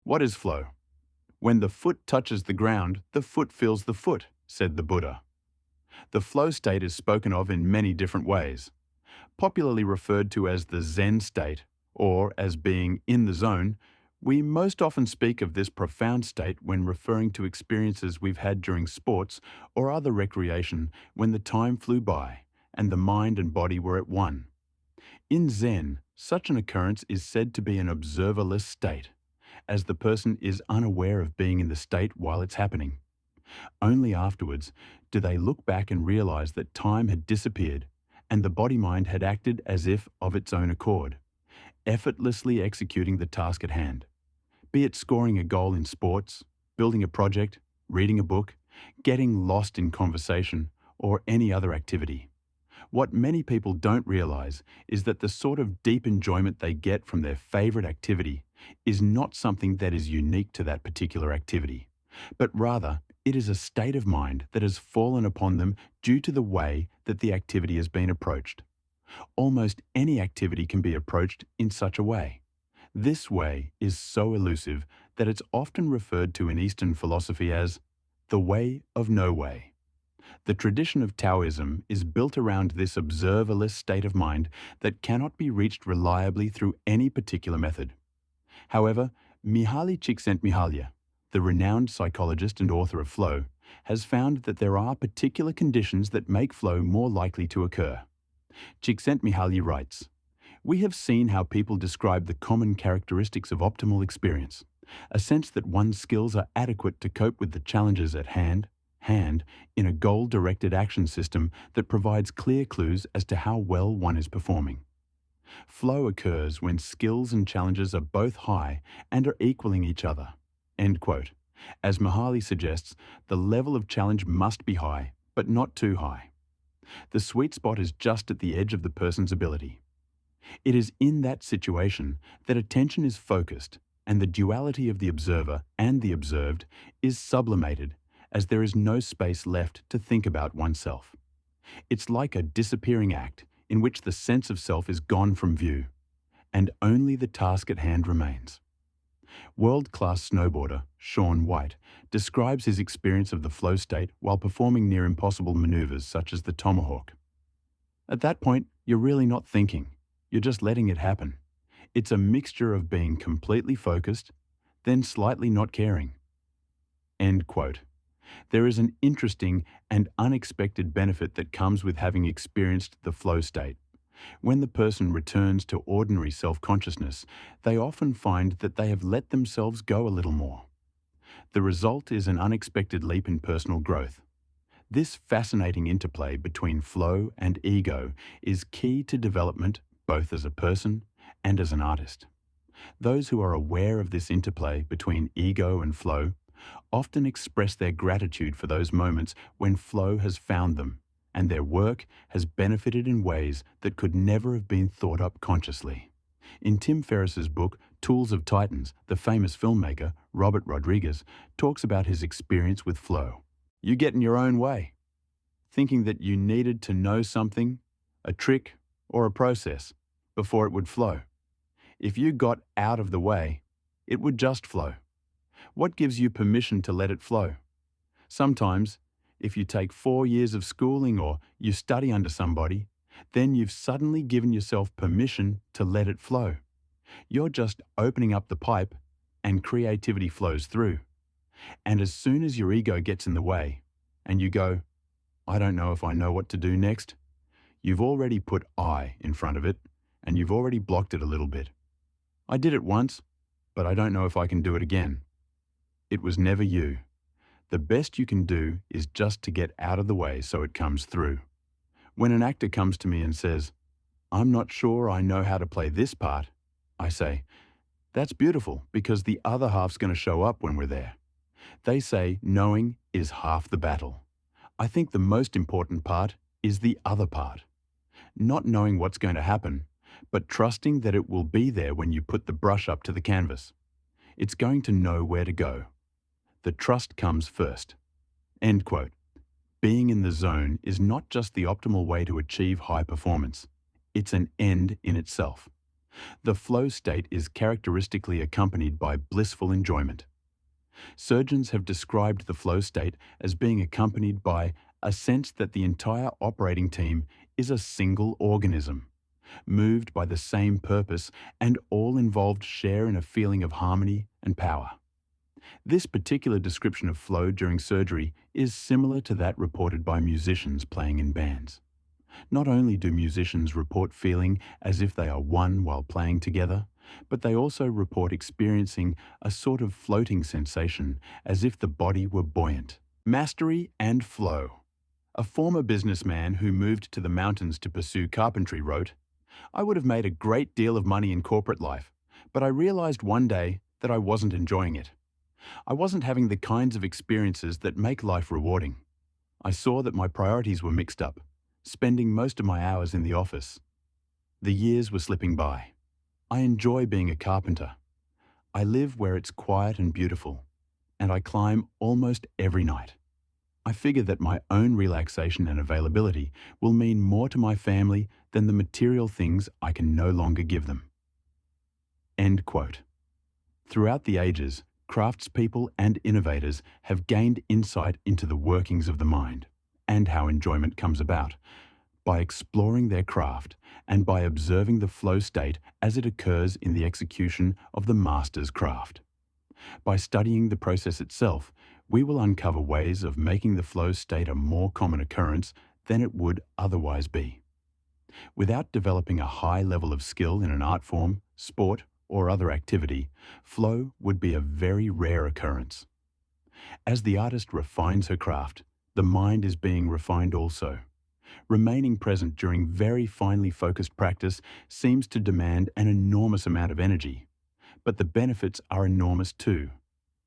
What is flow? When the foot touches the ground, the foot feels the foot, said the Buddha. The flow state is spoken of in many different ways. Popularly referred to as the Zen state, or as being in the zone, we most often speak of this profound state when referring to experiences we've had during sports or other recreation when the time flew by and the mind and body were at one. In Zen, such an occurrence is said to be an observerless state, as the person is unaware of being in the state while it's happening. Only afterwards do they look back and realize that time had disappeared and the body-mind had acted as if of its own accord, effortlessly executing the task at hand. Be it scoring a goal in sports, building a project, reading a book, getting lost in conversation, or any other activity. What many people don't realize is that the sort of deep enjoyment they get from their favorite activity is not something that is unique to that particular activity, but rather it is a state of mind that has fallen upon them due to the way that the activity has been approached. Almost any activity can be approached in such a way. This way is so elusive that it's often referred to in Eastern philosophy as the way of no way. The tradition of Taoism is built around this observerless state of mind that cannot be reached reliably through any particular method. However, Mihaly Csikszentmihalyi, the renowned psychologist and author of flow, has found that there are particular conditions that make flow more likely to occur. Csikszentmihalyi writes, "We have seen how people describe the common characteristics of optimal experience, a sense that one's skills are adequate to cope with the challenges at hand, in a goal-directed action system that provides clear clues as to how well one is performing. Flow occurs when skills and challenges are both high and are equaling each other." End quote. As Mihaly suggests, the level of challenge must be high, but not too high. The sweet spot is just at the edge of the person's ability. It is in that situation that attention is focused and the duality of the observer and the observed is sublimated, as there is no space left to think about oneself. It's like a disappearing act in which the sense of self is gone from view, and only the task at hand remains. World-class snowboarder Shaun White describes his experience of the flow state while performing near impossible maneuvers such as the tomahawk. At that point, you're really not thinking, you're just letting it happen. It's a mixture of being completely focused, then slightly not caring. End quote. There is an interesting and unexpected benefit that comes with having experienced the flow state. When the person returns to ordinary self-consciousness, they often find that they have let themselves go a little more. The result is an unexpected leap in personal growth. This fascinating interplay between flow and ego is key to development both as a person and as an artist. Those who are aware of this interplay between ego and flow often express their gratitude for those moments when flow has found them and their work has benefited in ways that could never have been thought up consciously. In Tim Ferriss's book, Tools of Titans, the famous filmmaker, Robert Rodriguez, talks about his experience with flow. You get in your own way, thinking that you needed to know something, a trick, or a process, before it would flow. If you got out of the way, it would just flow. What gives you permission to let it flow? Sometimes, if you take 4 years of schooling or you study under somebody, then you've suddenly given yourself permission to let it flow. You're just opening up the pipe and creativity flows through. And as soon as your ego gets in the way and you go, "I don't know if I know what to do next," you've already put "I" in front of it and you've already blocked it a little bit. "I did it once, but I don't know if I can do it again." It was never you. The best you can do is just to get out of the way so it comes through. When an actor comes to me and says, "I'm not sure I know how to play this part," I say, "That's beautiful because the other half's going to show up when we're there." They say knowing is half the battle. I think the most important part is the other part. Not knowing what's going to happen, but trusting that it will be there when you put the brush up to the canvas. It's going to know where to go. The trust comes first. End quote. Being in the zone is not just the optimal way to achieve high performance. It's an end in itself. The flow state is characteristically accompanied by blissful enjoyment. Surgeons have described the flow state as being accompanied by a sense that the entire operating team is a single organism, moved by the same purpose, and all involved share in a feeling of harmony and power. This particular description of flow during surgery is similar to that reported by musicians playing in bands. Not only do musicians report feeling as if they are one while playing together, but they also report experiencing a sort of floating sensation as if the body were buoyant. Mastery and flow. A former businessman who moved to the mountains to pursue carpentry wrote, "I would have made a great deal of money in corporate life, but I realized one day that I wasn't enjoying it. I wasn't having the kinds of experiences that make life rewarding. I saw that my priorities were mixed up, spending most of my hours in the office. The years were slipping by. I enjoy being a carpenter. I live where it's quiet and beautiful, and I climb almost every night. I figure that my own relaxation and availability will mean more to my family than the material things I can no longer give them." End quote. Throughout the ages, craftspeople and innovators have gained insight into the workings of the mind and how enjoyment comes about by exploring their craft and by observing the flow state as it occurs in the execution of the master's craft. By studying the process itself, we will uncover ways of making the flow state a more common occurrence than it would otherwise be. Without developing a high level of skill in an art form, sport, or other activity, flow would be a very rare occurrence. As the artist refines her craft, the mind is being refined also. Remaining present during very finely focused practice seems to demand an enormous amount of energy, but the benefits are enormous too.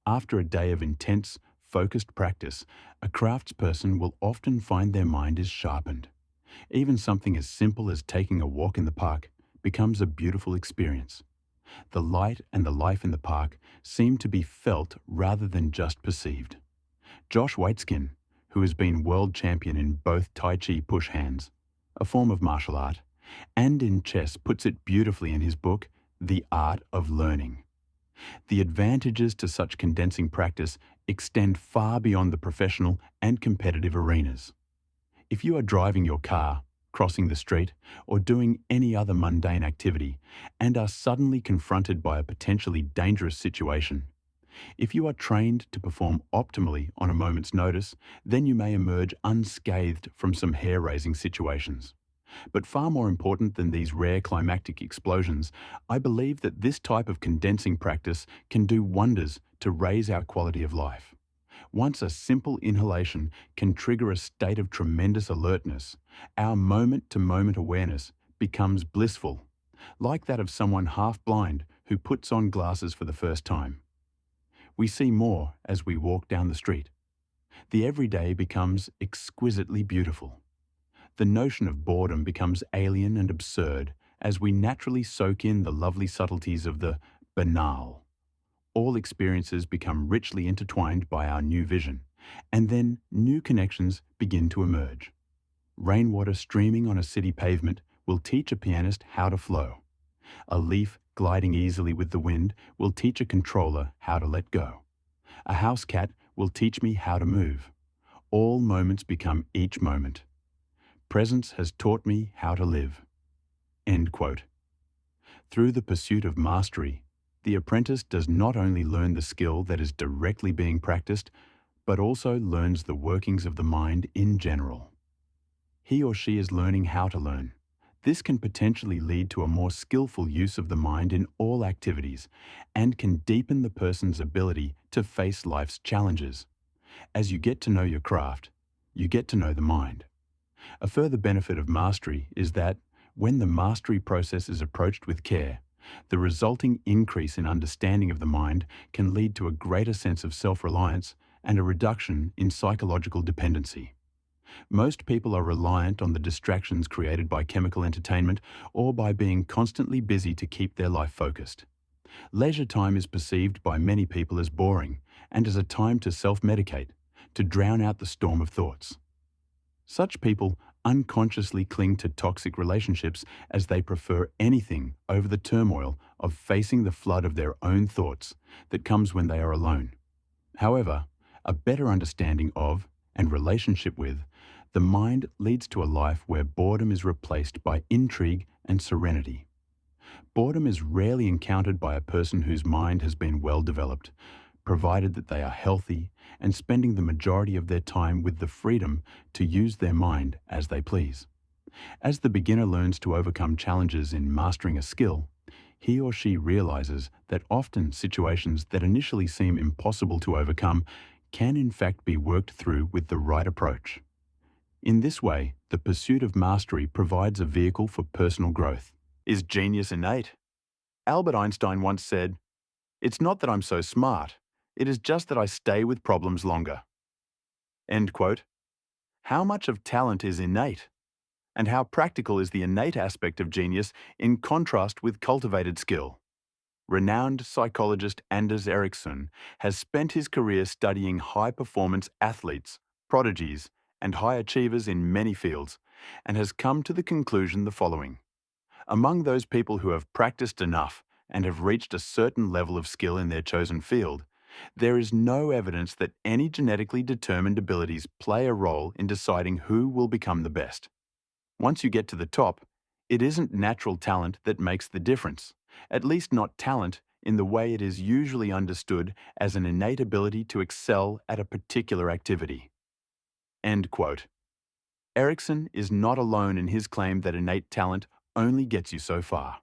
After a day of intense, focused practice, a craftsperson will often find their mind is sharpened. Even something as simple as taking a walk in the park becomes a beautiful experience. The light and the life in the park seem to be felt rather than just perceived. Josh Waitzkin, who has been world champion in both Tai Chi push hands, a form of martial art, and in chess, puts it beautifully in his book, The Art of Learning. The advantages to such condensing practice extend far beyond the professional and competitive arenas. If you are driving your car, crossing the street, or doing any other mundane activity, and are suddenly confronted by a potentially dangerous situation, if you are trained to perform optimally on a moment's notice, then you may emerge unscathed from some hair-raising situations. But far more important than these rare climactic explosions, I believe that this type of condensing practice can do wonders to raise our quality of life. Once a simple inhalation can trigger a state of tremendous alertness, our moment-to-moment awareness becomes blissful, like that of someone half-blind who puts on glasses for the first time. We see more as we walk down the street. The everyday becomes exquisitely beautiful. The notion of boredom becomes alien and absurd as we naturally soak in the lovely subtleties of the banal. All experiences become richly intertwined by our new vision, and then new connections begin to emerge. Rainwater streaming on a city pavement will teach a pianist how to flow. A leaf gliding easily with the wind will teach a controller how to let go. A house cat will teach me how to move. All moments become each moment. Presence has taught me how to live." End quote. Through the pursuit of mastery, the apprentice does not only learn the skill that is directly being practiced, but also learns the workings of the mind in general. He or she is learning how to learn. This can potentially lead to a more skillful use of the mind in all activities and can deepen the person's ability to face life's challenges. As you get to know your craft, you get to know the mind. A further benefit of mastery is that, when the mastery process is approached with care, the resulting increase in understanding of the mind can lead to a greater sense of self-reliance and a reduction in psychological dependency. Most people are reliant on the distractions created by chemical entertainment or by being constantly busy to keep their life focused. Leisure time is perceived by many people as boring and as a time to self-medicate, to drown out the storm of thoughts. Such people unconsciously cling to toxic relationships as they prefer anything over the turmoil of facing the flood of their own thoughts that comes when they are alone. However, a better understanding of and relationship with the mind leads to a life where boredom is replaced by intrigue and serenity. Boredom is rarely encountered by a person whose mind has been well developed, provided that they are healthy and spending the majority of their time with the freedom to use their mind as they please. As the beginner learns to overcome challenges in mastering a skill, he or she realizes that often situations that initially seem impossible to overcome can in fact be worked through with the right approach. In this way, the pursuit of mastery provides a vehicle for personal growth. Is genius innate? Albert Einstein once said, "It's not that I'm so smart, it is just that I stay with problems longer." End quote. How much of talent is innate? And how practical is the innate aspect of genius in contrast with cultivated skill? Renowned psychologist Anders Ericsson has spent his career studying high-performance athletes, prodigies, and high achievers in many fields, and has come to the conclusion the following. Among those people who have practiced enough and have reached a certain level of skill in their chosen field, there is no evidence that any genetically determined abilities play a role in deciding who will become the best. Once you get to the top, it isn't natural talent that makes the difference, at least not talent in the way it is usually understood as an innate ability to excel at a particular activity. End quote. Ericsson is not alone in his claim that innate talent only gets you so far.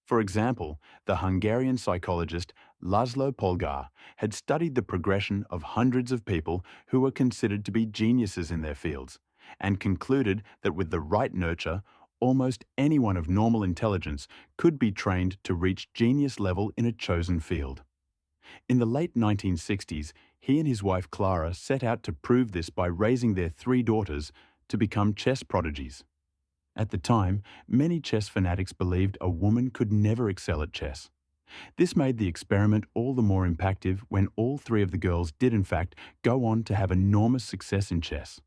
For example, the Hungarian psychologist Laszlo Polgár had studied the progression of hundreds of people who were considered to be geniuses in their fields, and concluded that with the right nurture, almost anyone of normal intelligence could be trained to reach genius level in a chosen field. In the late 1960s, he and his wife Clara set out to prove this by raising their 3 daughters to become chess prodigies. At the time, many chess fanatics believed a woman could never excel at chess. This made the experiment all the more impactful when all 3 of the girls did in fact go on to have enormous success in chess.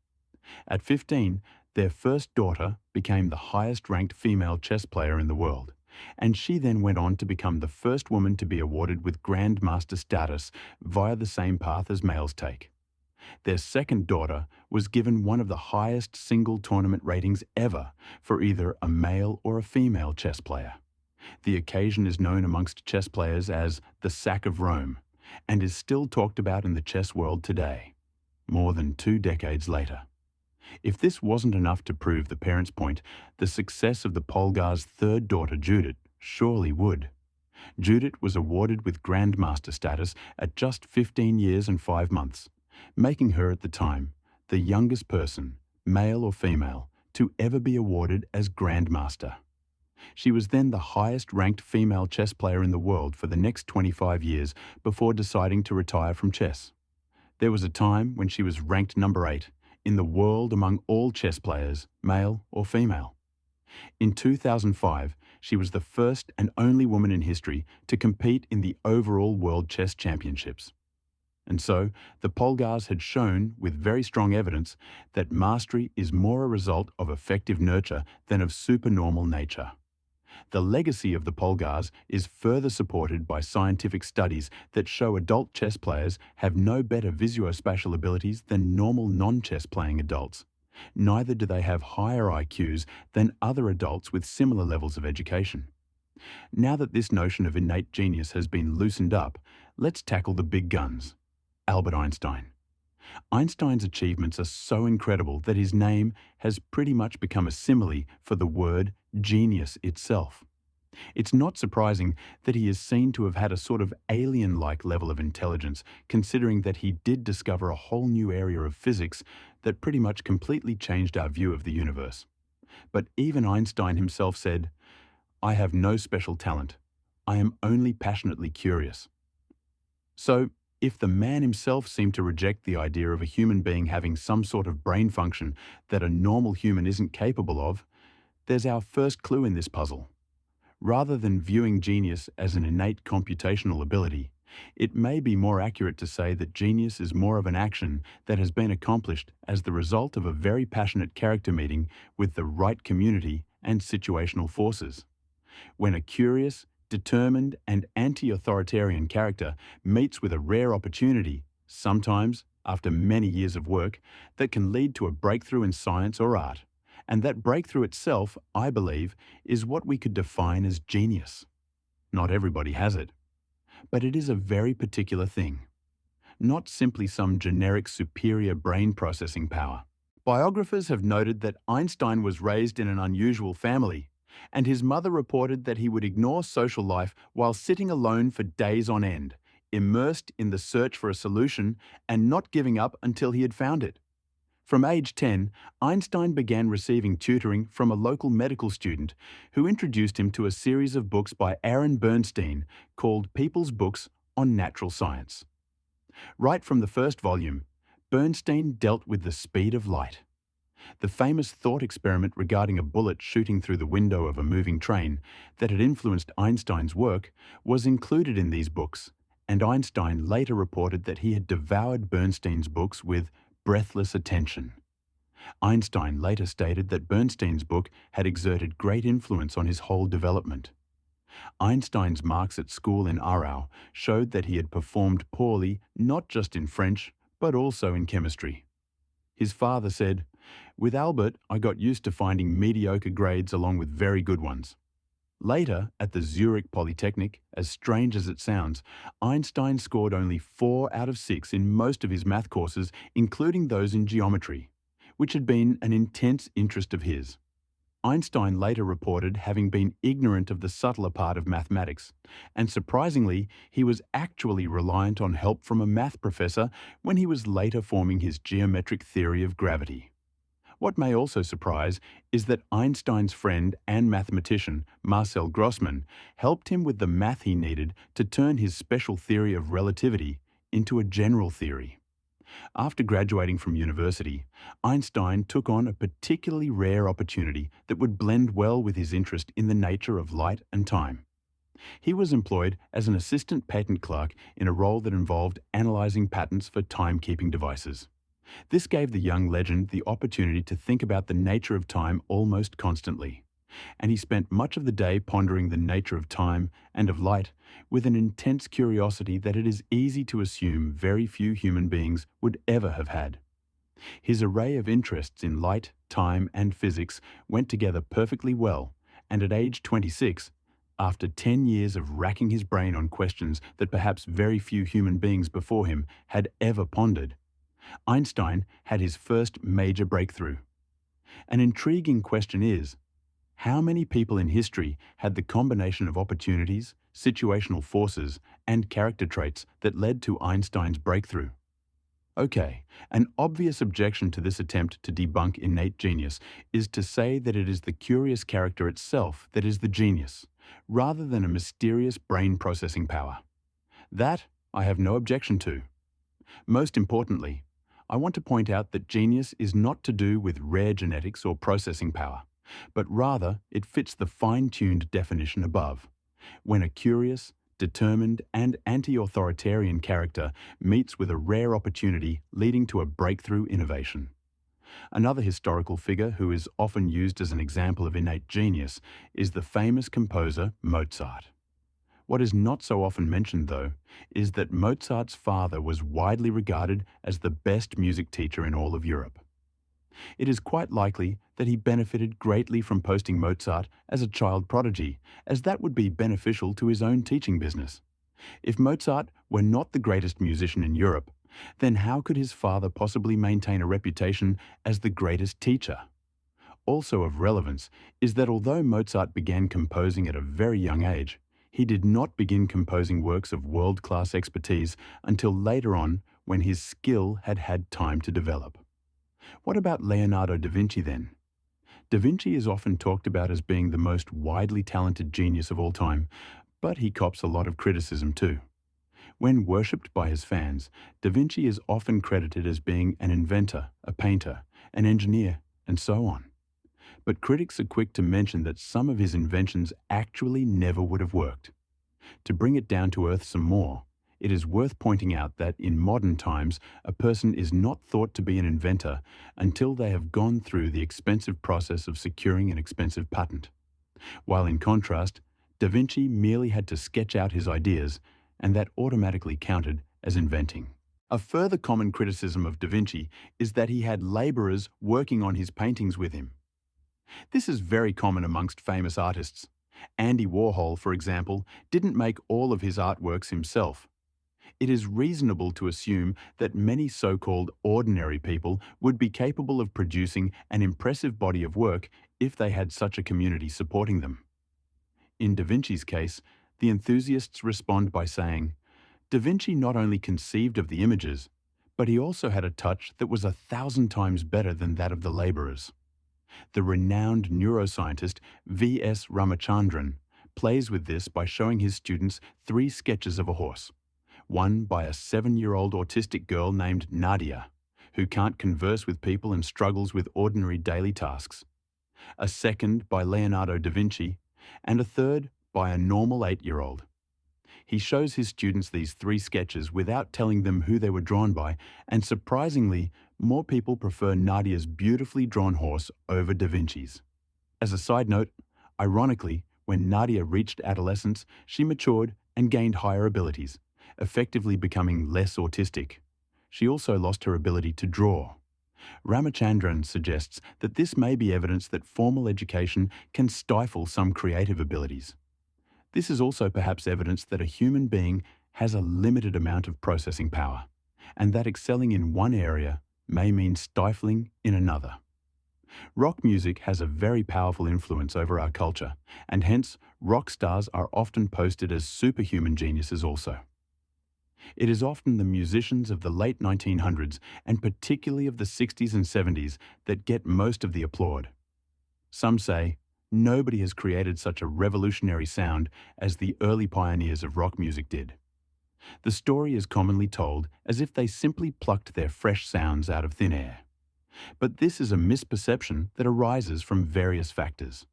At 15, their first daughter became the highest-ranked female chess player in the world, and she then went on to become the first woman to be awarded with grandmaster status via the same path as males take. Their second daughter was given one of the highest single tournament ratings ever for either a male or a female chess player. The occasion is known amongst chess players as the Sack of Rome, and is still talked about in the chess world today, more than 2 decades later. If this wasn't enough to prove the parents' point, the success of the Polgars' third daughter Judith surely would. Judith was awarded with grandmaster status at just 15 years and 5 months, making her at the time the youngest person, male or female, to ever be awarded as grandmaster. She was then the highest-ranked female chess player in the world for the next 25 years before deciding to retire from chess. There was a time when she was ranked number 8 in the world among all chess players, male or female. In 2005, she was the first and only woman in history to compete in the overall World Chess Championships. And so, the Polgars had shown, with very strong evidence, that mastery is more a result of effective nurture than of supernormal nature. The legacy of the Polgars is further supported by scientific studies that show adult chess players have no better visuospatial abilities than normal non-chess playing adults. Neither do they have higher IQs than other adults with similar levels of education. Now that this notion of innate genius has been loosened up, let's tackle the big guns. Albert Einstein. Einstein's achievements are so incredible that his name has pretty much become a simile for the word genius itself. It's not surprising that he is seen to have had a sort of alien-like level of intelligence, considering that he did discover a whole new area of physics that pretty much completely changed our view of the universe. But even Einstein himself said, "I have no special talent. I am only passionately curious." So, if the man himself seemed to reject the idea of a human being having some sort of brain function that a normal human isn't capable of, there's our first clue in this puzzle. Rather than viewing genius as an innate computational ability, It may be more accurate to say that genius is more of an action that has been accomplished as the result of a very passionate character meeting with the right community and situational forces. When a curious, determined, and anti-authoritarian character meets with a rare opportunity, sometimes after many years of work, that can lead to a breakthrough in science or art. And that breakthrough itself, I believe, is what we could define as genius. Not everybody has it, but it is a very particular thing, not simply some generic superior brain processing power. Biographers have noted that Einstein was raised in an unusual family, and his mother reported that he would ignore social life while sitting alone for days on end, immersed in the search for a solution and not giving up until he had found it. From age 10, Einstein began receiving tutoring from a local medical student who introduced him to a series of books by Aaron Bernstein called People's Books on Natural Science. Right from the first volume, Bernstein dealt with the speed of light. The famous thought experiment regarding a bullet shooting through the window of a moving train that had influenced Einstein's work was included in these books, and Einstein later reported that he had devoured Bernstein's books with breathless attention. Einstein later stated that Bernstein's book had exerted great influence on his whole development. Einstein's marks at school in Aarau showed that he had performed poorly not just in French, but also in chemistry. His father said, "With Albert, I got used to finding mediocre grades along with very good ones." Later, at the Zurich Polytechnic, as strange as it sounds, Einstein scored only 4 out of 6 in most of his math courses, including those in geometry, which had been an intense interest of his. Einstein later reported having been ignorant of the subtler part of mathematics, and surprisingly, he was actually reliant on help from a math professor when he was later forming his geometric theory of gravity. What may also surprise is that Einstein's friend and mathematician, Marcel Grossmann, helped him with the math he needed to turn his special theory of relativity into a general theory. After graduating from university, Einstein took on a particularly rare opportunity that would blend well with his interest in the nature of light and time. He was employed as an assistant patent clerk in a role that involved analyzing patents for timekeeping devices. This gave the young legend the opportunity to think about the nature of time almost constantly, and he spent much of the day pondering the nature of time and of light with an intense curiosity that it is easy to assume very few human beings would ever have had. His array of interests in light, time, and physics went together perfectly well, and at age 26, after 10 years of racking his brain on questions that perhaps very few human beings before him had ever pondered, Einstein had his first major breakthrough. An intriguing question is, how many people in history had the combination of opportunities, situational forces, and character traits that led to Einstein's breakthrough? Okay, an obvious objection to this attempt to debunk innate genius is to say that it is the curious character itself that is the genius, rather than a mysterious brain processing power. That I have no objection to. Most importantly, I want to point out that genius is not to do with rare genetics or processing power, but rather it fits the fine-tuned definition above. When a curious, determined, and anti-authoritarian character meets with a rare opportunity leading to a breakthrough innovation. Another historical figure who is often used as an example of innate genius is the famous composer Mozart. What is not so often mentioned, though, is that Mozart's father was widely regarded as the best music teacher in all of Europe. It is quite likely that he benefited greatly from posting Mozart as a child prodigy, as that would be beneficial to his own teaching business. If Mozart were not the greatest musician in Europe, then how could his father possibly maintain a reputation as the greatest teacher? Also of relevance is that although Mozart began composing at a very young age, he did not begin composing works of world-class expertise until later on when his skill had had time to develop. What about Leonardo da Vinci then? Da Vinci is often talked about as being the most widely talented genius of all time, but he cops a lot of criticism too. When worshipped by his fans, Da Vinci is often credited as being an inventor, a painter, an engineer, and so on. But critics are quick to mention that some of his inventions actually never would have worked. To bring it down to earth some more, It is worth pointing out that in modern times, a person is not thought to be an inventor until they have gone through the expensive process of securing an expensive patent. While in contrast, Da Vinci merely had to sketch out his ideas, and that automatically counted as inventing. A further common criticism of Da Vinci is that he had labourers working on his paintings with him. This is very common amongst famous artists. Andy Warhol, for example, didn't make all of his artworks himself. It is reasonable to assume that many so-called ordinary people would be capable of producing an impressive body of work if they had such a community supporting them. In Da Vinci's case, the enthusiasts respond by saying, Da Vinci not only conceived of the images, but he also had a touch that was 1,000 times better than that of the labourers. The renowned neuroscientist V.S. Ramachandran plays with this by showing his students 3 sketches of a horse. One by a 7-year-old autistic girl named Nadia, who can't converse with people and struggles with ordinary daily tasks. A second by Leonardo da Vinci, and a third by a normal 8-year-old. He shows his students these 3 sketches without telling them who they were drawn by, and surprisingly, more people prefer Nadia's beautifully drawn horse over Da Vinci's. As a side note, ironically, when Nadia reached adolescence, she matured and gained higher abilities, effectively becoming less autistic. She also lost her ability to draw. Ramachandran suggests that this may be evidence that formal education can stifle some creative abilities. This is also perhaps evidence that a human being has a limited amount of processing power, and that excelling in one area may mean stifling in another. Rock music has a very powerful influence over our culture, and hence rock stars are often posted as superhuman geniuses also. It is often the musicians of the late 1900s, and particularly of the 60s and 70s, that get most of the applaud. Some say, nobody has created such a revolutionary sound as the early pioneers of rock music did. The story is commonly told as if they simply plucked their fresh sounds out of thin air. But this is a misperception that arises from various factors.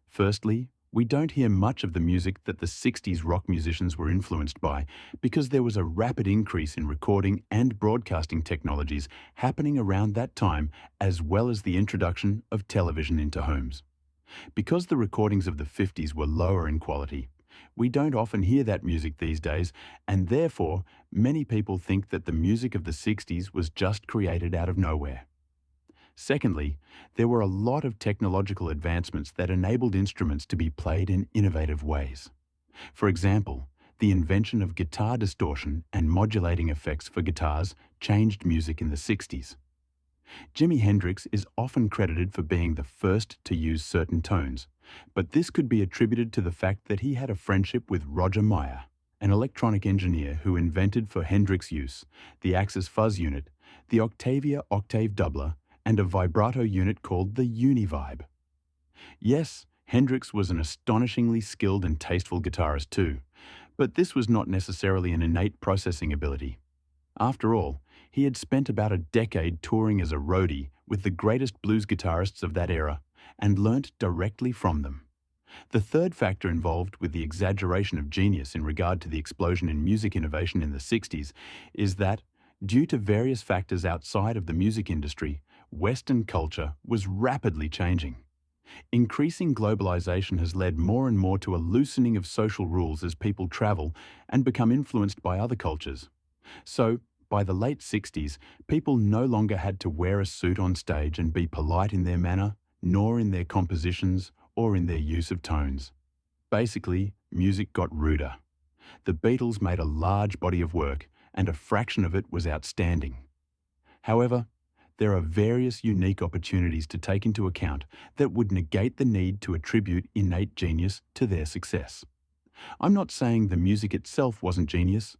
Firstly, we don't hear much of the music that the 60s rock musicians were influenced by because there was a rapid increase in recording and broadcasting technologies happening around that time, as well as the introduction of television into homes. Because the recordings of the 50s were lower in quality, we don't often hear that music these days, and therefore, many people think that the music of the 60s was just created out of nowhere. Secondly, there were a lot of technological advancements that enabled instruments to be played in innovative ways. For example, the invention of guitar distortion and modulating effects for guitars changed music in the 60s. Jimi Hendrix is often credited for being the first to use certain tones, but this could be attributed to the fact that he had a friendship with Roger Meyer, an electronic engineer who invented for Hendrix use the Axis Fuzz unit, the Octavia octave doubler, and a vibrato unit called the Univibe. Yes, Hendrix was an astonishingly skilled and tasteful guitarist too, but this was not necessarily an innate processing ability. After all, he had spent about a decade touring as a roadie with the greatest blues guitarists of that era and learnt directly from them. The third factor involved with the exaggeration of genius in regard to the explosion in music innovation in the 60s is that, due to various factors outside of the music industry, Western culture was rapidly changing. Increasing globalization has led more and more to a loosening of social rules as people travel and become influenced by other cultures. So, by the late 60s, people no longer had to wear a suit on stage and be polite in their manner, nor in their compositions or in their use of tones. Basically, music got ruder. The Beatles made a large body of work, and a fraction of it was outstanding. However, there are various unique opportunities to take into account that would negate the need to attribute innate genius to their success. I'm not saying the music itself wasn't genius,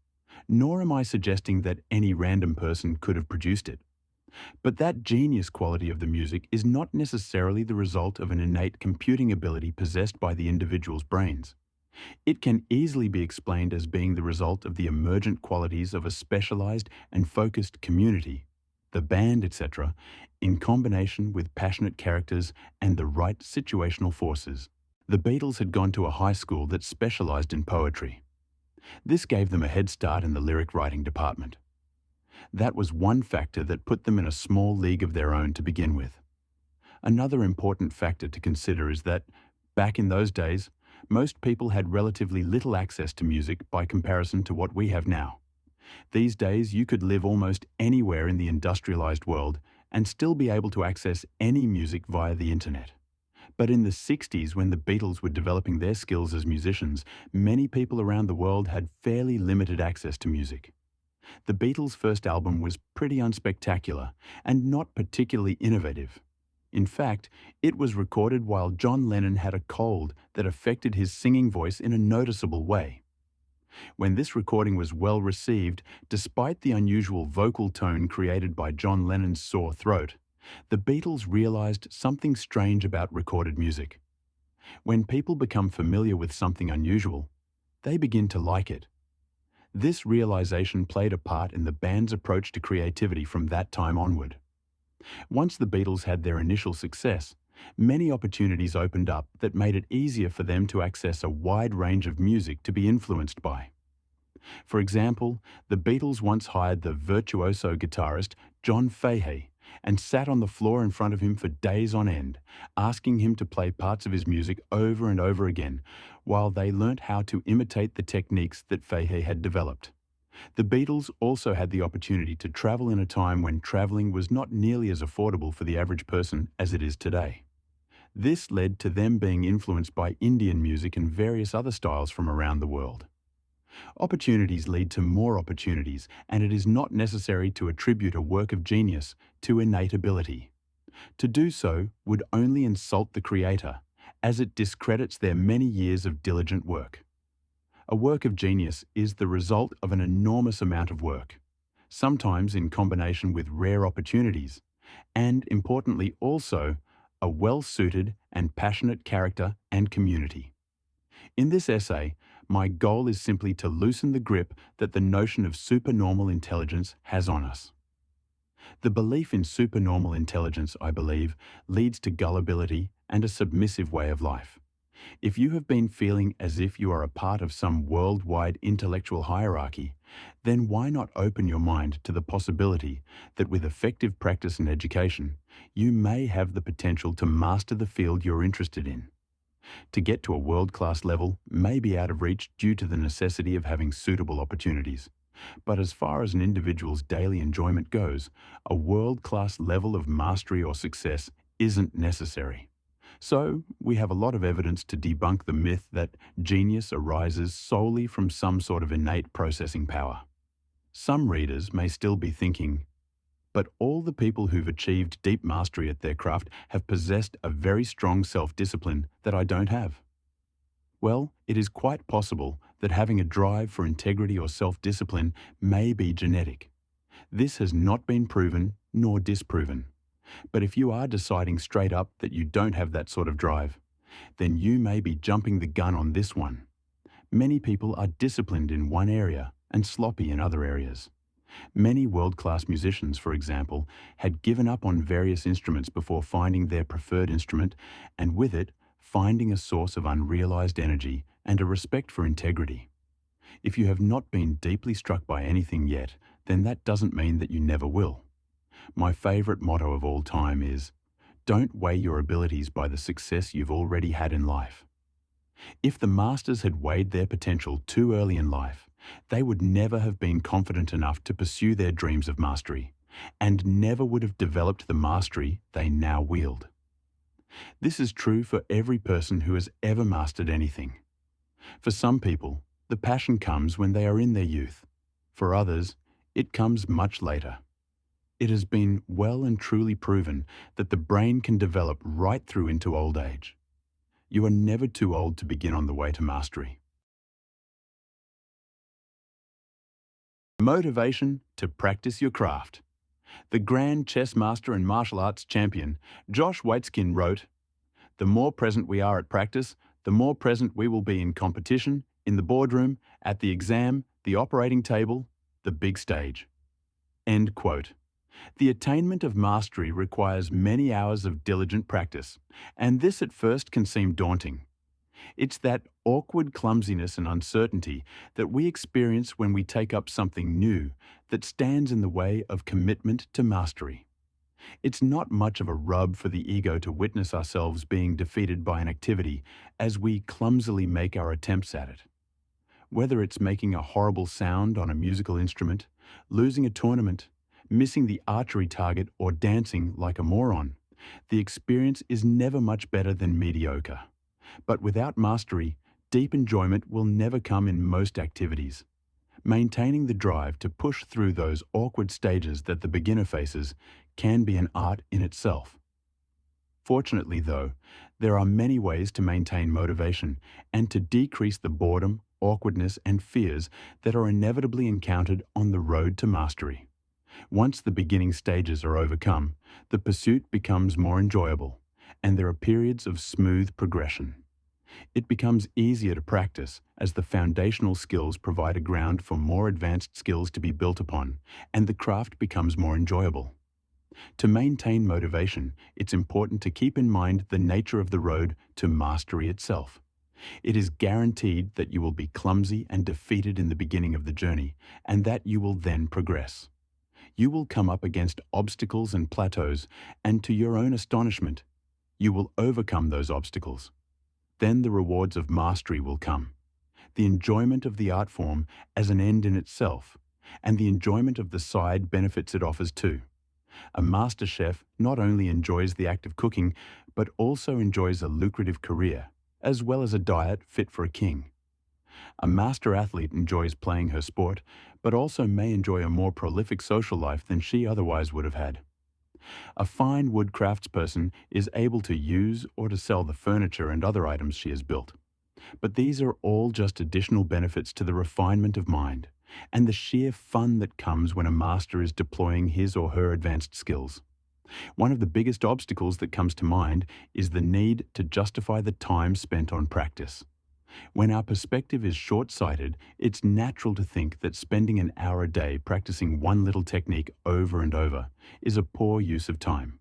nor am I suggesting that any random person could have produced it. But that genius quality of the music is not necessarily the result of an innate computing ability possessed by the individual's brains. It can easily be explained as being the result of the emergent qualities of a specialized and focused community, the band, etc., in combination with passionate characters and the right situational forces. The Beatles had gone to a high school that specialized in poetry. This gave them a head start in the lyric writing department. That was one factor that put them in a small league of their own to begin with. Another important factor to consider is that, back in those days, most people had relatively little access to music by comparison to what we have now. These days, you could live almost anywhere in the industrialized world and still be able to access any music via the internet. But in the 60s, when the Beatles were developing their skills as musicians, many people around the world had fairly limited access to music. The Beatles' first album was pretty unspectacular and not particularly innovative. In fact, it was recorded while John Lennon had a cold that affected his singing voice in a noticeable way. When this recording was well received, despite the unusual vocal tone created by John Lennon's sore throat, the Beatles realized something strange about recorded music. When people become familiar with something unusual, they begin to like it. This realization played a part in the band's approach to creativity from that time onward. Once the Beatles had their initial success, many opportunities opened up that made it easier for them to access a wide range of music to be influenced by. For example, the Beatles once hired the virtuoso guitarist John Fahey and sat on the floor in front of him for days on end, asking him to play parts of his music over and over again, while they learnt how to imitate the techniques that Fahey had developed. The Beatles also had the opportunity to travel in a time when traveling was not nearly as affordable for the average person as it is today. This led to them being influenced by Indian music and various other styles from around the world. Opportunities lead to more opportunities, and it is not necessary to attribute a work of genius to innate ability. To do so would only insult the creator, as it discredits their many years of diligent work. A work of genius is the result of an enormous amount of work, sometimes in combination with rare opportunities, and importantly also, a well-suited and passionate character and community. In this essay, my goal is simply to loosen the grip that the notion of supernormal intelligence has on us. The belief in supernormal intelligence, I believe, leads to gullibility and a submissive way of life. If you have been feeling as if you are a part of some worldwide intellectual hierarchy, then why not open your mind to the possibility that with effective practice and education, you may have the potential to master the field you're interested in. To get to a world-class level may be out of reach due to the necessity of having suitable opportunities. But as far as an individual's daily enjoyment goes, a world-class level of mastery or success isn't necessary. So, we have a lot of evidence to debunk the myth that genius arises solely from some sort of innate processing power. Some readers may still be thinking, but all the people who've achieved deep mastery at their craft have possessed a very strong self-discipline that I don't have. Well, it is quite possible that having a drive for integrity or self-discipline may be genetic. This has not been proven nor disproven. But if you are deciding straight up that you don't have that sort of drive, then you may be jumping the gun on this one. Many people are disciplined in one area and sloppy in other areas. Many world-class musicians, for example, had given up on various instruments before finding their preferred instrument, and with it, finding a source of unrealized energy and a respect for integrity. If you have not been deeply struck by anything yet, then that doesn't mean that you never will. My favorite motto of all time is, don't weigh your abilities by the success you've already had in life. If the masters had weighed their potential too early in life, they would never have been confident enough to pursue their dreams of mastery, and never would have developed the mastery they now wield. This is true for every person who has ever mastered anything. For some people, the passion comes when they are in their youth. For others, it comes much later. It has been well and truly proven that the brain can develop right through into old age. You are never too old to begin on the way to mastery. Motivation to practice your craft. The Grand Chess Master and Martial Arts Champion, Josh Waitzkin, wrote, "The more present we are at practice, the more present we will be in competition, in the boardroom, at the exam, the operating table, the big stage." End quote. The attainment of mastery requires many hours of diligent practice, and this at first can seem daunting. It's that awkward clumsiness and uncertainty that we experience when we take up something new that stands in the way of commitment to mastery. It's not much of a rub for the ego to witness ourselves being defeated by an activity as we clumsily make our attempts at it. Whether it's making a horrible sound on a musical instrument, losing a tournament, missing the archery target, or dancing like a moron, the experience is never much better than mediocre. But without mastery, deep enjoyment will never come in most activities. Maintaining the drive to push through those awkward stages that the beginner faces can be an art in itself. Fortunately, though, there are many ways to maintain motivation and to decrease the boredom, awkwardness, and fears that are inevitably encountered on the road to mastery. Once the beginning stages are overcome, the pursuit becomes more enjoyable, and there are periods of smooth progression. It becomes easier to practice as the foundational skills provide a ground for more advanced skills to be built upon, and the craft becomes more enjoyable. To maintain motivation, it's important to keep in mind the nature of the road to mastery itself. It is guaranteed that you will be clumsy and defeated in the beginning of the journey, and that you will then progress. You will come up against obstacles and plateaus, and to your own astonishment, you will overcome those obstacles. Then the rewards of mastery will come. The enjoyment of the art form as an end in itself, and the enjoyment of the side benefits it offers too. A master chef not only enjoys the act of cooking, but also enjoys a lucrative career, as well as a diet fit for a king. A master athlete enjoys playing her sport, but also may enjoy a more prolific social life than she otherwise would have had. A fine wood craftsperson is able to use or to sell the furniture and other items she has built. But these are all just additional benefits to the refinement of mind and the sheer fun that comes when a master is deploying his or her advanced skills. One of the biggest obstacles that comes to mind is the need to justify the time spent on practice. When our perspective is short-sighted, it's natural to think that spending an hour a day practicing one little technique over and over is a poor use of time.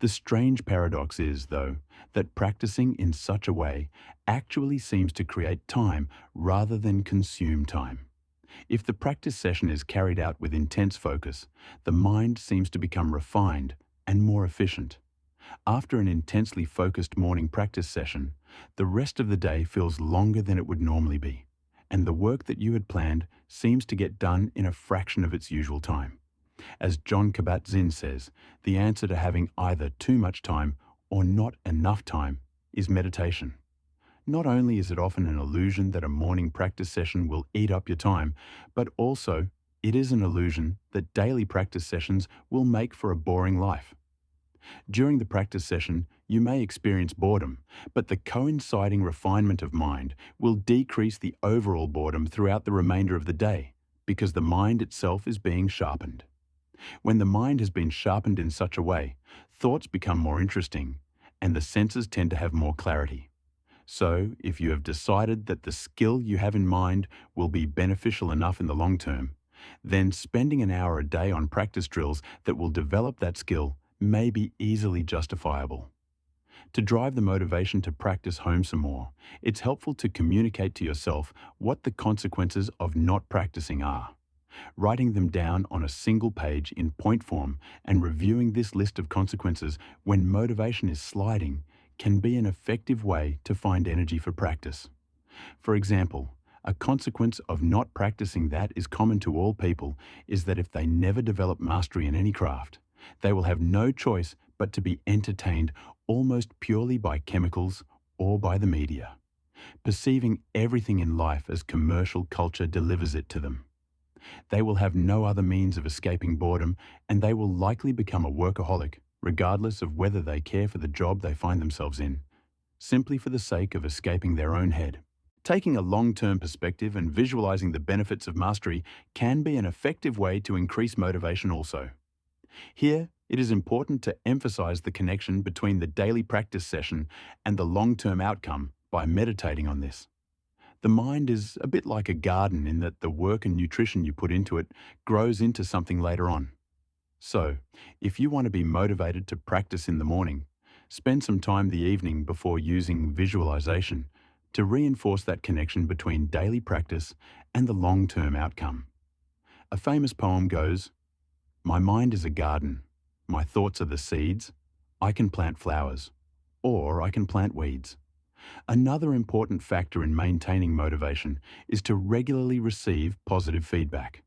The strange paradox is, though, that practicing in such a way actually seems to create time rather than consume time. If the practice session is carried out with intense focus, the mind seems to become refined and more efficient. After an intensely focused morning practice session, the rest of the day feels longer than it would normally be, and the work that you had planned seems to get done in a fraction of its usual time. As Jon Kabat-Zinn says, the answer to having either too much time or not enough time is meditation. Not only is it often an illusion that a morning practice session will eat up your time, but also it is an illusion that daily practice sessions will make for a boring life. During the practice session, you may experience boredom, but the coinciding refinement of mind will decrease the overall boredom throughout the remainder of the day, because the mind itself is being sharpened. When the mind has been sharpened in such a way, thoughts become more interesting, and the senses tend to have more clarity. So, if you have decided that the skill you have in mind will be beneficial enough in the long term, then spending an hour a day on practice drills that will develop that skill may be easily justifiable. To drive the motivation to practice home some more, it's helpful to communicate to yourself what the consequences of not practicing are. Writing them down on a single page in point form and reviewing this list of consequences when motivation is sliding can be an effective way to find energy for practice. For example, a consequence of not practicing that is common to all people is that if they never develop mastery in any craft, they will have no choice but to be entertained almost purely by chemicals or by the media, perceiving everything in life as commercial culture delivers it to them. They will have no other means of escaping boredom, and they will likely become a workaholic, regardless of whether they care for the job they find themselves in, simply for the sake of escaping their own head. Taking a long-term perspective and visualizing the benefits of mastery can be an effective way to increase motivation also. Here, it is important to emphasize the connection between the daily practice session and the long-term outcome by meditating on this. The mind is a bit like a garden in that the work and nutrition you put into it grows into something later on. So, if you want to be motivated to practice in the morning, spend some time the evening before using visualization to reinforce that connection between daily practice and the long-term outcome. A famous poem goes, "My mind is a garden. My thoughts are the seeds. I can plant flowers, or I can plant weeds." Another important factor in maintaining motivation is to regularly receive positive feedback.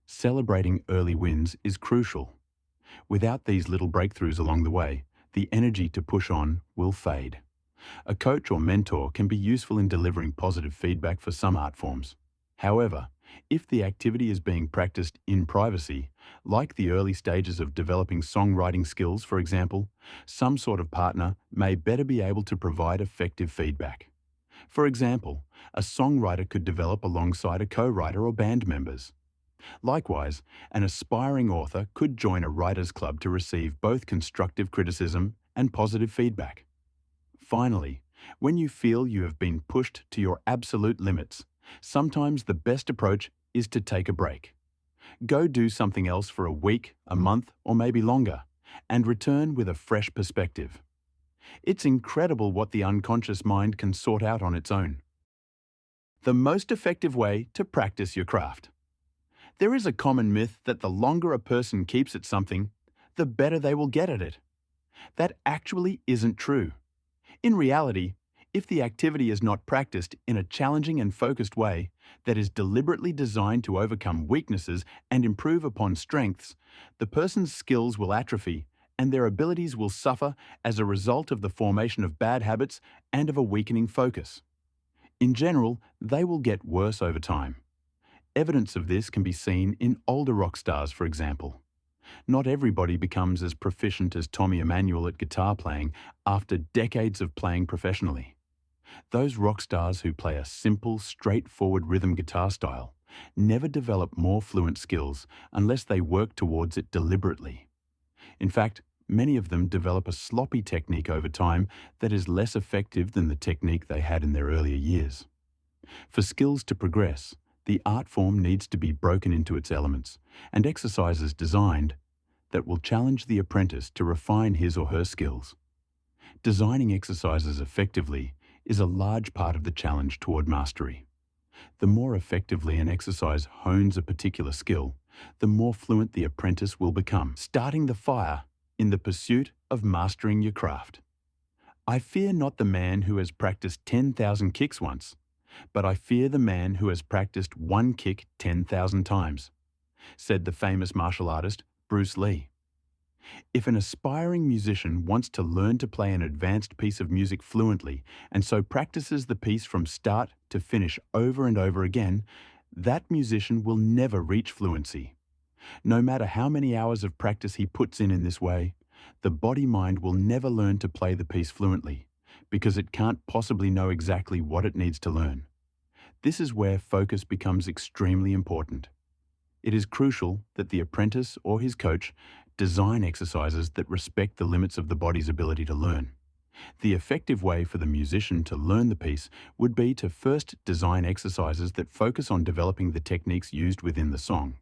Celebrating early wins is crucial. Without these little breakthroughs along the way, the energy to push on will fade. A coach or mentor can be useful in delivering positive feedback for some art forms. However, if the activity is being practiced in privacy, like the early stages of developing songwriting skills, for example, some sort of partner may better be able to provide effective feedback. For example, a songwriter could develop alongside a co-writer or band members. Likewise, an aspiring author could join a writers' club to receive both constructive criticism and positive feedback. Finally, when you feel you have been pushed to your absolute limits, sometimes the best approach is to take a break. Go do something else for a week, a month, or maybe longer, and return with a fresh perspective. It's incredible what the unconscious mind can sort out on its own. The most effective way to practice your craft. There is a common myth that the longer a person keeps at something, the better they will get at it. That actually isn't true. In reality, if the activity is not practiced in a challenging and focused way that is deliberately designed to overcome weaknesses and improve upon strengths, the person's skills will atrophy and their abilities will suffer as a result of the formation of bad habits and of a weakening focus. In general, they will get worse over time. Evidence of this can be seen in older rock stars, for example. Not everybody becomes as proficient as Tommy Emmanuel at guitar playing after decades of playing professionally. Those rock stars who play a simple, straightforward rhythm guitar style never develop more fluent skills unless they work towards it deliberately. In fact, many of them develop a sloppy technique over time that is less effective than the technique they had in their earlier years. For skills to progress, the art form needs to be broken into its elements and exercises designed that will challenge the apprentice to refine his or her skills. Designing exercises effectively is a large part of the challenge toward mastery. The more effectively an exercise hones a particular skill, the more fluent the apprentice will become, starting the fire in the pursuit of mastering your craft. I fear not the man who has practiced 10,000 kicks once, but I fear the man who has practiced one kick 10,000 times, said the famous martial artist Bruce Lee. If an aspiring musician wants to learn to play an advanced piece of music fluently and so practices the piece from start to finish over and over again, that musician will never reach fluency. No matter how many hours of practice he puts in this way, the body-mind will never learn to play the piece fluently because it can't possibly know exactly what it needs to learn. This is where focus becomes extremely important. It is crucial that the apprentice or his coach design exercises that respect the limits of the body's ability to learn. The effective way for the musician to learn the piece would be to first design exercises that focus on developing the techniques used within the song.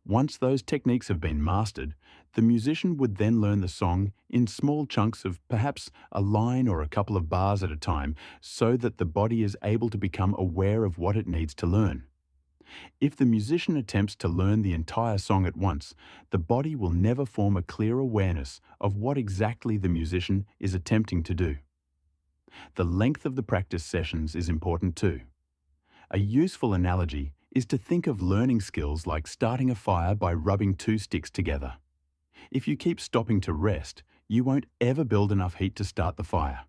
Once those techniques have been mastered, the musician would then learn the song in small chunks of perhaps a line or a couple of bars at a time so that the body is able to become aware of what it needs to learn. If the musician attempts to learn the entire song at once, the body will never form a clear awareness of what exactly the musician is attempting to do. The length of the practice sessions is important too. A useful analogy is to think of learning skills like starting a fire by rubbing two sticks together. If you keep stopping to rest, you won't ever build enough heat to start the fire.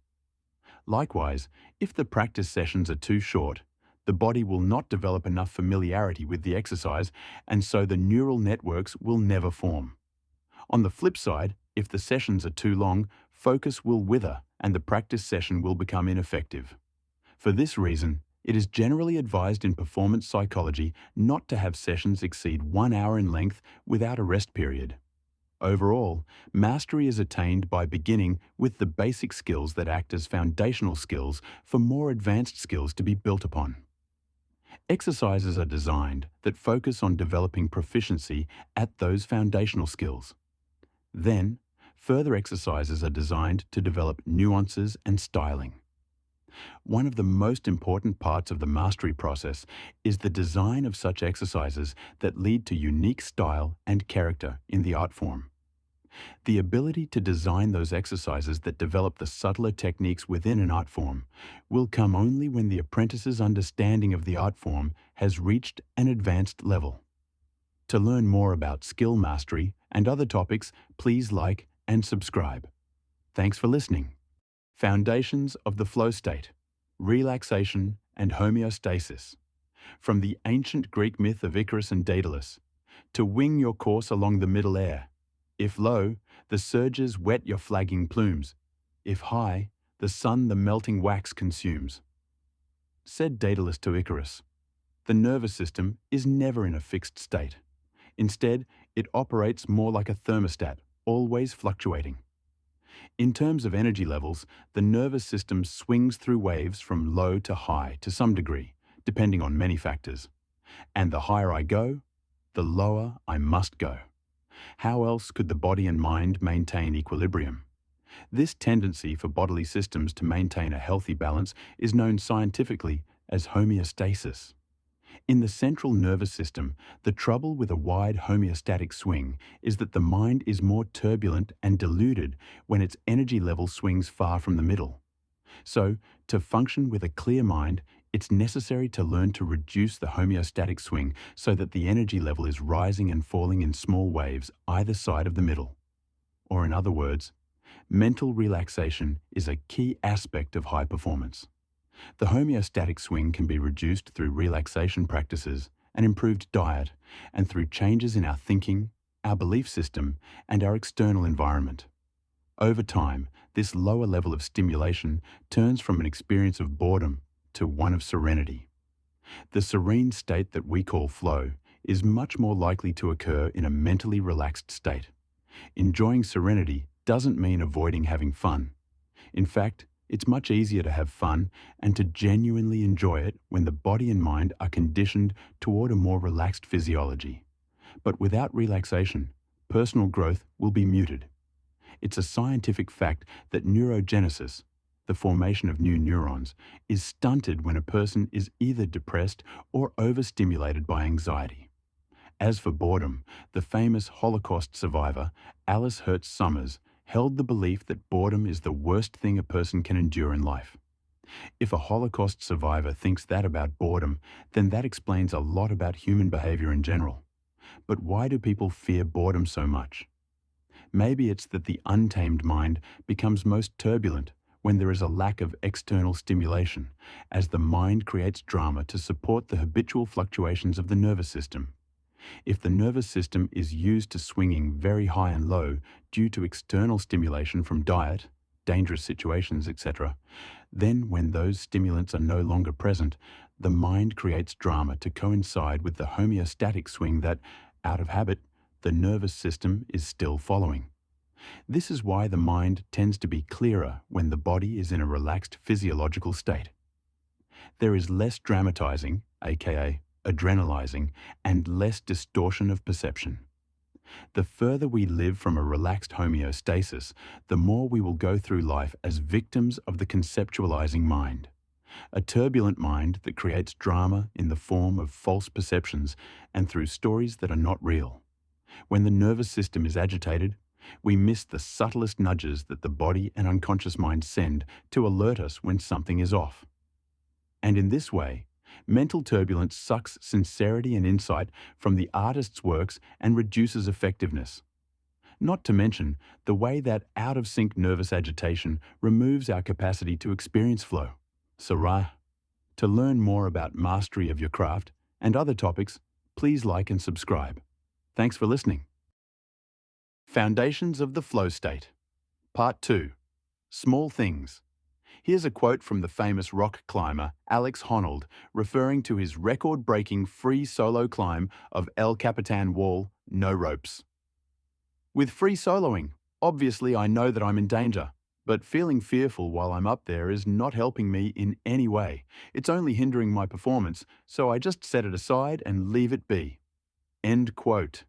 Likewise, if the practice sessions are too short, the body will not develop enough familiarity with the exercise, and so the neural networks will never form. On the flip side, if the sessions are too long, focus will wither and the practice session will become ineffective. For this reason, it is generally advised in performance psychology not to have sessions exceed 1 hour in length without a rest period. Overall, mastery is attained by beginning with the basic skills that act as foundational skills for more advanced skills to be built upon. Exercises are designed that focus on developing proficiency at those foundational skills. Then, further exercises are designed to develop nuances and styling. One of the most important parts of the mastery process is the design of such exercises that lead to unique style and character in the art form. The ability to design those exercises that develop the subtler techniques within an art form will come only when the apprentice's understanding of the art form has reached an advanced level. To learn more about skill mastery and other topics, please like and subscribe. Thanks for listening. Foundations of the flow state, relaxation and homeostasis. From the ancient Greek myth of Icarus and Daedalus, to wing your course along the middle air. If low, the surges wet your flagging plumes. If high, the sun the melting wax consumes. Said Daedalus to Icarus, the nervous system is never in a fixed state. Instead, it operates more like a thermostat, always fluctuating. In terms of energy levels, the nervous system swings through waves from low to high to some degree, depending on many factors. And the higher I go, the lower I must go. How else could the body and mind maintain equilibrium? This tendency for bodily systems to maintain a healthy balance is known scientifically as homeostasis. In the central nervous system, the trouble with a wide homeostatic swing is that the mind is more turbulent and diluted when its energy level swings far from the middle. So, to function with a clear mind, it's necessary to learn to reduce the homeostatic swing so that the energy level is rising and falling in small waves either side of the middle. Or in other words, mental relaxation is a key aspect of high performance. The homeostatic swing can be reduced through relaxation practices, an improved diet, and through changes in our thinking, our belief system, and our external environment. Over time, this lower level of stimulation turns from an experience of boredom to one of serenity. The serene state that we call flow is much more likely to occur in a mentally relaxed state. Enjoying serenity doesn't mean avoiding having fun. In fact, it's much easier to have fun and to genuinely enjoy it when the body and mind are conditioned toward a more relaxed physiology. But without relaxation, personal growth will be muted. It's a scientific fact that neurogenesis, the formation of new neurons, is stunted when a person is either depressed or overstimulated by anxiety. As for boredom, the famous Holocaust survivor Alice Hertz Summers held the belief that boredom is the worst thing a person can endure in life. If a Holocaust survivor thinks that about boredom, then that explains a lot about human behavior in general. But why do people fear boredom so much? Maybe it's that the untamed mind becomes most turbulent when there is a lack of external stimulation, as the mind creates drama to support the habitual fluctuations of the nervous system. If the nervous system is used to swinging very high and low due to external stimulation from diet, dangerous situations, etc., then when those stimulants are no longer present, the mind creates drama to coincide with the homeostatic swing that, out of habit, the nervous system is still following. This is why the mind tends to be clearer when the body is in a relaxed physiological state. There is less dramatizing, aka adrenalizing, and less distortion of perception. The further we live from a relaxed homeostasis, the more we will go through life as victims of the conceptualizing mind. A turbulent mind that creates drama in the form of false perceptions and through stories that are not real. When the nervous system is agitated, we miss the subtlest nudges that the body and unconscious mind send to alert us when something is off. And in this way, mental turbulence sucks sincerity and insight from the artist's works and reduces effectiveness. Not to mention the way that out-of-sync nervous agitation removes our capacity to experience flow. Sarah, to learn more about mastery of your craft and other topics, please like and subscribe. Thanks for listening. Foundations of the Flow State. Part 2. Small Things. Here's a quote from the famous rock climber Alex Honnold referring to his record-breaking free solo climb of El Capitan Wall, no ropes. With free soloing, obviously I know that I'm in danger, but feeling fearful while I'm up there is not helping me in any way. It's only hindering my performance, so I just set it aside and leave it be. End quote.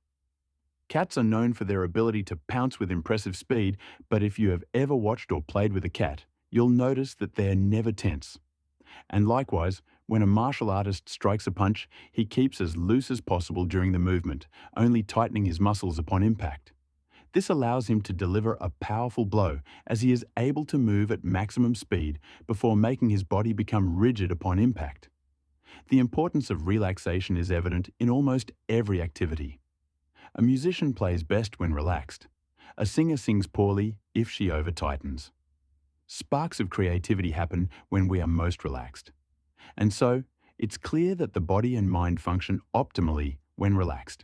Cats are known for their ability to pounce with impressive speed, but if you have ever watched or played with a cat, you'll notice that they're never tense. And likewise, when a martial artist strikes a punch, he keeps as loose as possible during the movement, only tightening his muscles upon impact. This allows him to deliver a powerful blow as he is able to move at maximum speed before making his body become rigid upon impact. The importance of relaxation is evident in almost every activity. A musician plays best when relaxed. A singer sings poorly if she over-tightens. Sparks of creativity happen when we are most relaxed. And so, it's clear that the body and mind function optimally when relaxed.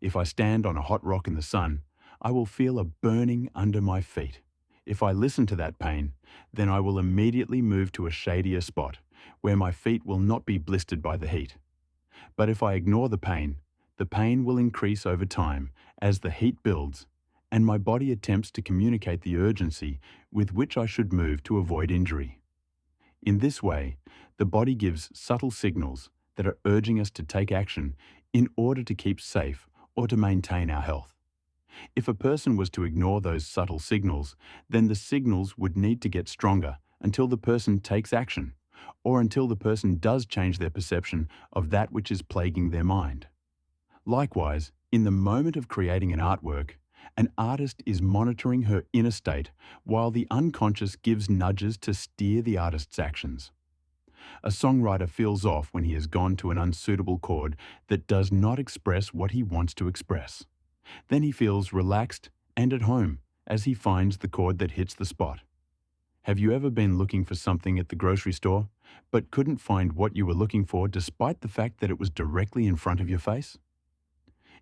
If I stand on a hot rock in the sun, I will feel a burning under my feet. If I listen to that pain, then I will immediately move to a shadier spot, where my feet will not be blistered by the heat. But if I ignore the pain will increase over time as the heat builds, and my body attempts to communicate the urgency with which I should move to avoid injury. In this way, the body gives subtle signals that are urging us to take action in order to keep safe or to maintain our health. If a person was to ignore those subtle signals, then the signals would need to get stronger until the person takes action, or until the person does change their perception of that which is plaguing their mind. Likewise, in the moment of creating an artwork, an artist is monitoring her inner state while the unconscious gives nudges to steer the artist's actions. A songwriter feels off when he has gone to an unsuitable chord that does not express what he wants to express. Then he feels relaxed and at home as he finds the chord that hits the spot. Have you ever been looking for something at the grocery store, but couldn't find what you were looking for despite the fact that it was directly in front of your face?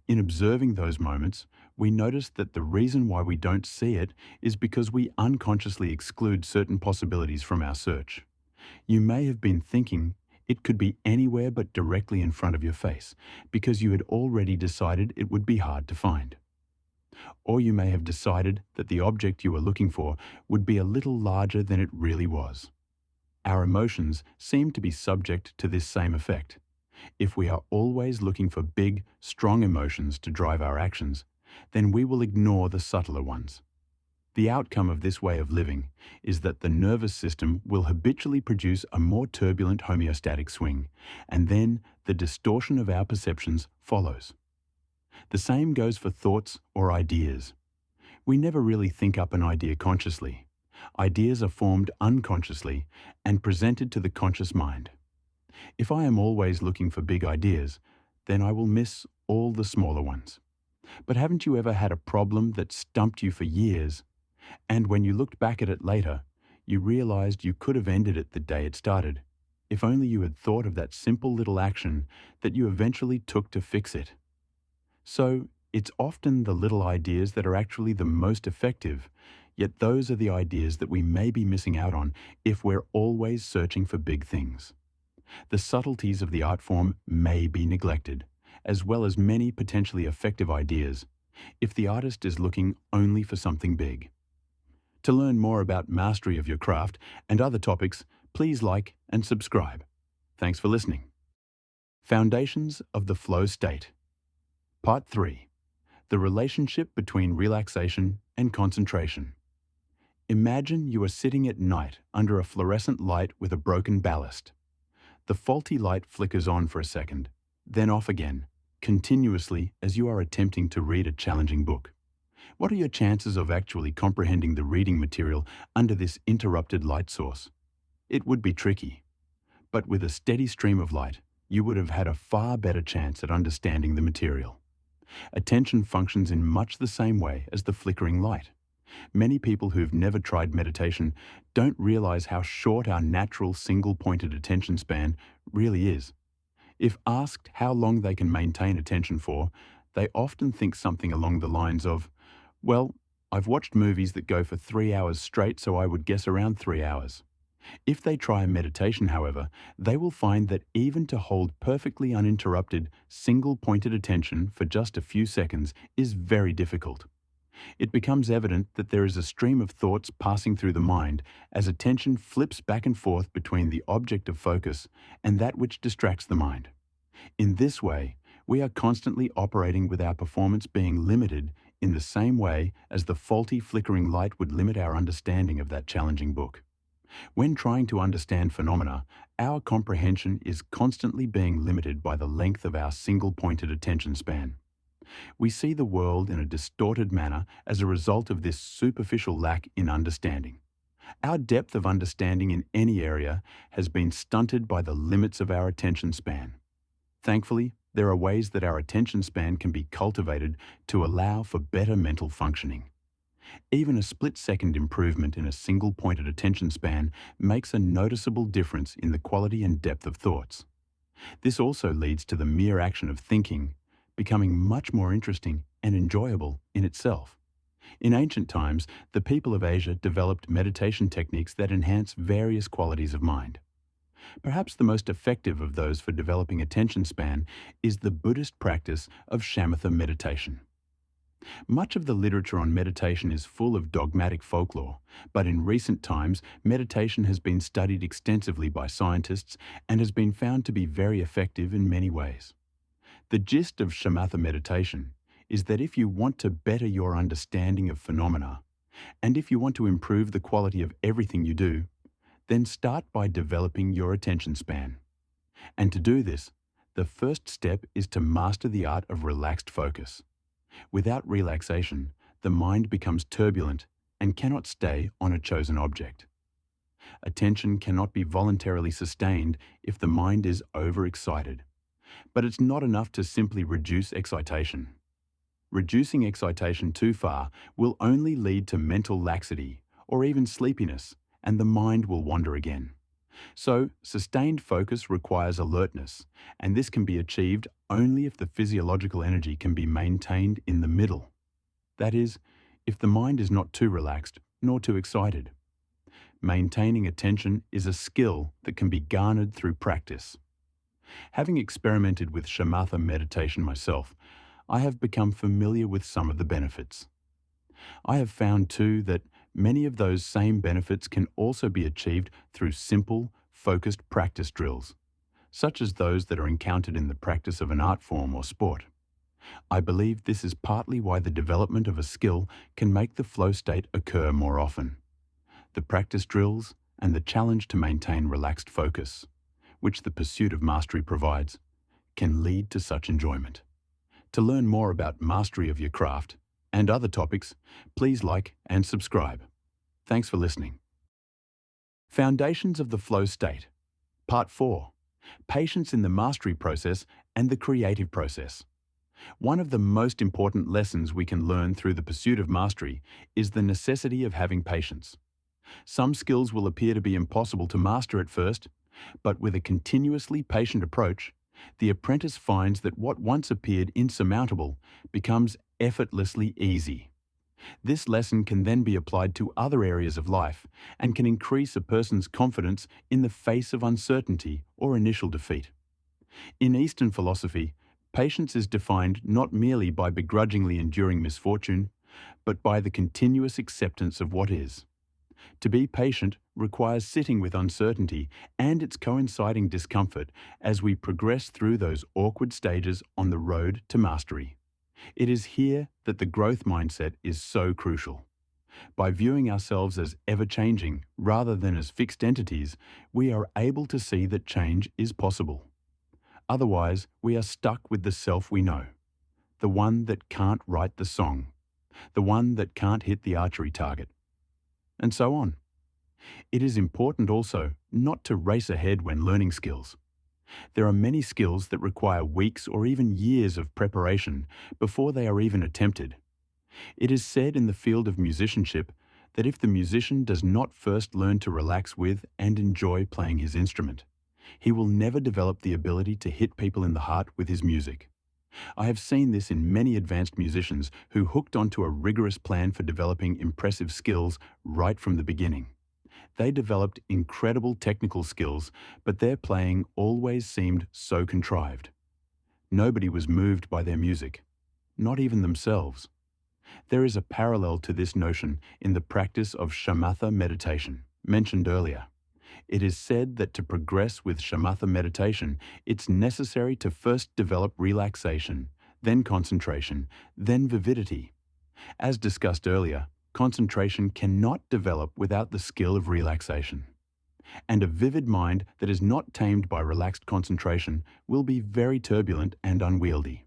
In observing those moments, we notice that the reason why we don't see it is because we unconsciously exclude certain possibilities from our search. You may have been thinking it could be anywhere but directly in front of your face because you had already decided it would be hard to find. Or you may have decided that the object you were looking for would be a little larger than it really was. Our emotions seem to be subject to this same effect. If we are always looking for big, strong emotions to drive our actions, then we will ignore the subtler ones. The outcome of this way of living is that the nervous system will habitually produce a more turbulent homeostatic swing, and then the distortion of our perceptions follows. The same goes for thoughts or ideas. We never really think up an idea consciously. Ideas are formed unconsciously and presented to the conscious mind. If I am always looking for big ideas, then I will miss all the smaller ones. But haven't you ever had a problem that stumped you for years, and when you looked back at it later, you realized you could have ended it the day it started, if only you had thought of that simple little action that you eventually took to fix it? So, it's often the little ideas that are actually the most effective, yet those are the ideas that we may be missing out on if we're always searching for big things. The subtleties of the art form may be neglected, as well as many potentially effective ideas, if the artist is looking only for something big. To learn more about mastery of your craft and other topics, please like and subscribe. Thanks for listening. Foundations of the Flow State. Part 3. The relationship between relaxation and concentration. Imagine you are sitting at night under a fluorescent light with a broken ballast. The faulty light flickers on for a second, then off again, continuously as you are attempting to read a challenging book. What are your chances of actually comprehending the reading material under this interrupted light source? It would be tricky. But with a steady stream of light, you would have had a far better chance at understanding the material. Attention functions in much the same way as the flickering light. Many people who've never tried meditation don't realize how short our natural single-pointed attention span really is. If asked how long they can maintain attention for, they often think something along the lines of, "Well, I've watched movies that go for 3 hours straight, so I would guess around 3 hours." If they try a meditation, however, they will find that even to hold perfectly uninterrupted, single-pointed attention for just a few seconds is very difficult. It becomes evident that there is a stream of thoughts passing through the mind as attention flips back and forth between the object of focus and that which distracts the mind. In this way, we are constantly operating with our performance being limited in the same way as the faulty flickering light would limit our understanding of that challenging book. When trying to understand phenomena, our comprehension is constantly being limited by the length of our single-pointed attention span. We see the world in a distorted manner as a result of this superficial lack in understanding. Our depth of understanding in any area has been stunted by the limits of our attention span. Thankfully, there are ways that our attention span can be cultivated to allow for better mental functioning. Even a split-second improvement in a single-pointed attention span makes a noticeable difference in the quality and depth of thoughts. This also leads to the mere action of thinking becoming much more interesting and enjoyable in itself. In ancient times, the people of Asia developed meditation techniques that enhance various qualities of mind. Perhaps the most effective of those for developing attention span is the Buddhist practice of shamatha meditation. Much of the literature on meditation is full of dogmatic folklore, but in recent times, meditation has been studied extensively by scientists and has been found to be very effective in many ways. The gist of shamatha meditation is that if you want to better your understanding of phenomena, and if you want to improve the quality of everything you do, then start by developing your attention span. And to do this, the first step is to master the art of relaxed focus. Without relaxation, the mind becomes turbulent and cannot stay on a chosen object. Attention cannot be voluntarily sustained if the mind is overexcited. But it's not enough to simply reduce excitation. Reducing excitation too far will only lead to mental laxity or even sleepiness, and the mind will wander again. So, sustained focus requires alertness, and this can be achieved only if the physiological energy can be maintained in the middle. That is, if the mind is not too relaxed nor too excited. Maintaining attention is a skill that can be garnered through practice. Having experimented with shamatha meditation myself, I have become familiar with some of the benefits. I have found too that many of those same benefits can also be achieved through simple, focused practice drills, such as those that are encountered in the practice of an art form or sport. I believe this is partly why the development of a skill can make the flow state occur more often. The practice drills and the challenge to maintain relaxed focus, which the pursuit of mastery provides, can lead to such enjoyment. To learn more about mastery of your craft and other topics, please like and subscribe. Thanks for listening. Foundations of the Flow State. Part 4. Patience in the mastery process and the creative process. One of the most important lessons we can learn through the pursuit of mastery is the necessity of having patience. Some skills will appear to be impossible to master at first, but with a continuously patient approach, the apprentice finds that what once appeared insurmountable becomes effortlessly easy. This lesson can then be applied to other areas of life and can increase a person's confidence in the face of uncertainty or initial defeat. In Eastern philosophy, patience is defined not merely by begrudgingly enduring misfortune, but by the continuous acceptance of what is. To be patient requires sitting with uncertainty and its coinciding discomfort as we progress through those awkward stages on the road to mastery. It is here that the growth mindset is so crucial. By viewing ourselves as ever-changing rather than as fixed entities, we are able to see that change is possible. Otherwise, we are stuck with the self we know, the one that can't write the song, the one that can't hit the archery target, and so on. It is important also not to race ahead when learning skills. There are many skills that require weeks or even years of preparation before they are even attempted. It is said in the field of musicianship that if the musician does not first learn to relax with and enjoy playing his instrument, he will never develop the ability to hit people in the heart with his music. I have seen this in many advanced musicians who hooked onto a rigorous plan for developing impressive skills right from the beginning. They developed incredible technical skills, but their playing always seemed so contrived. Nobody was moved by their music, not even themselves. There is a parallel to this notion in the practice of shamatha meditation, mentioned earlier. It is said that to progress with shamatha meditation, it's necessary to first develop relaxation, then concentration, then vividity. As discussed earlier, concentration cannot develop without the skill of relaxation. And a vivid mind that is not tamed by relaxed concentration will be very turbulent and unwieldy.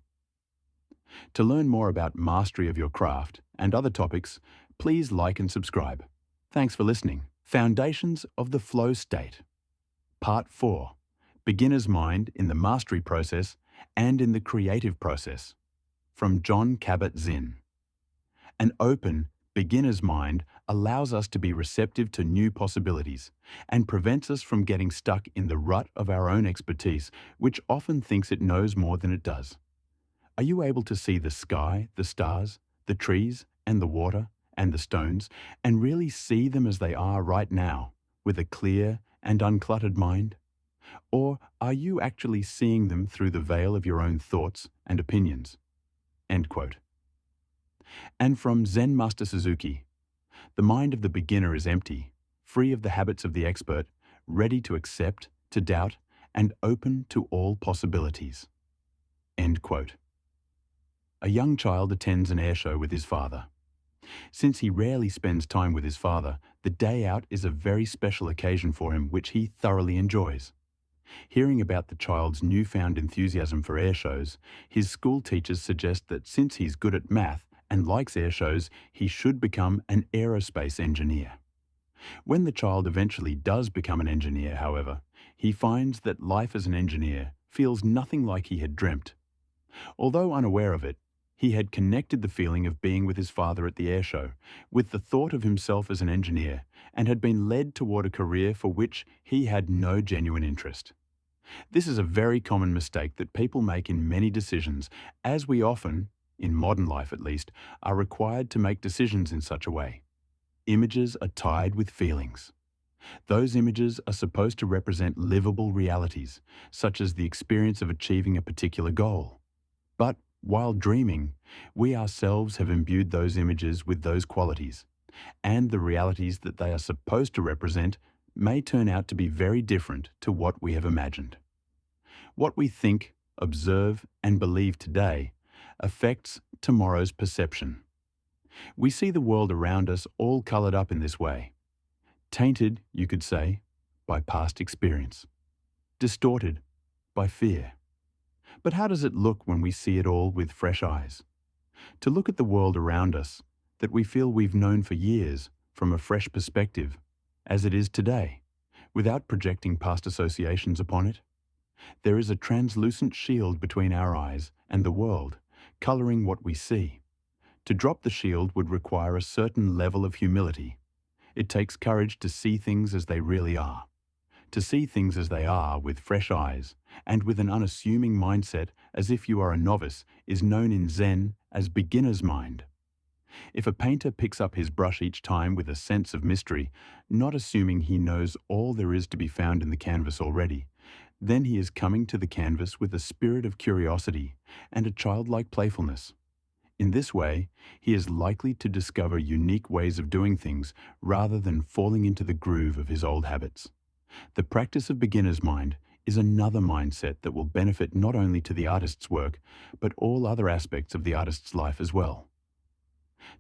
To learn more about mastery of your craft and other topics, please like and subscribe. Thanks for listening. Foundations of the Flow State. Part 4. Beginner's Mind in the Mastery Process and in the Creative Process. From Jon Kabat-Zinn. An open, beginner's mind allows us to be receptive to new possibilities and prevents us from getting stuck in the rut of our own expertise, which often thinks it knows more than it does. Are you able to see the sky, the stars, the trees, and the water, and the stones, and really see them as they are right now, with a clear and uncluttered mind? Or are you actually seeing them through the veil of your own thoughts and opinions? End quote. And from Zen Master Suzuki, the mind of the beginner is empty, free of the habits of the expert, ready to accept, to doubt, and open to all possibilities. End quote. A young child attends an air show with his father. Since he rarely spends time with his father, the day out is a very special occasion for him which he thoroughly enjoys. Hearing about the child's newfound enthusiasm for air shows, his school teachers suggest that since he's good at math and likes air shows, he should become an aerospace engineer. When the child eventually does become an engineer, however, he finds that life as an engineer feels nothing like he had dreamt. Although unaware of it, he had connected the feeling of being with his father at the air show with the thought of himself as an engineer and had been led toward a career for which he had no genuine interest. This is a very common mistake that people make in many decisions, as we often, in modern life at least, are required to make decisions in such a way. Images are tied with feelings. Those images are supposed to represent livable realities, such as the experience of achieving a particular goal. But while dreaming, we ourselves have imbued those images with those qualities, and the realities that they are supposed to represent may turn out to be very different to what we have imagined. What we think, observe, and believe today affects tomorrow's perception. We see the world around us all colored up in this way. Tainted, you could say, by past experience. Distorted by fear. But how does it look when we see it all with fresh eyes? To look at the world around us that we feel we've known for years from a fresh perspective, as it is today, without projecting past associations upon it? There is a translucent shield between our eyes and the world, coloring what we see. To drop the shield would require a certain level of humility. It takes courage to see things as they really are. To see things as they are with fresh eyes and with an unassuming mindset as if you are a novice is known in Zen as beginner's mind. If a painter picks up his brush each time with a sense of mystery, not assuming he knows all there is to be found in the canvas already, then he is coming to the canvas with a spirit of curiosity and a childlike playfulness. In this way, he is likely to discover unique ways of doing things rather than falling into the groove of his old habits. The practice of beginner's mind is another mindset that will benefit not only to the artist's work, but all other aspects of the artist's life as well.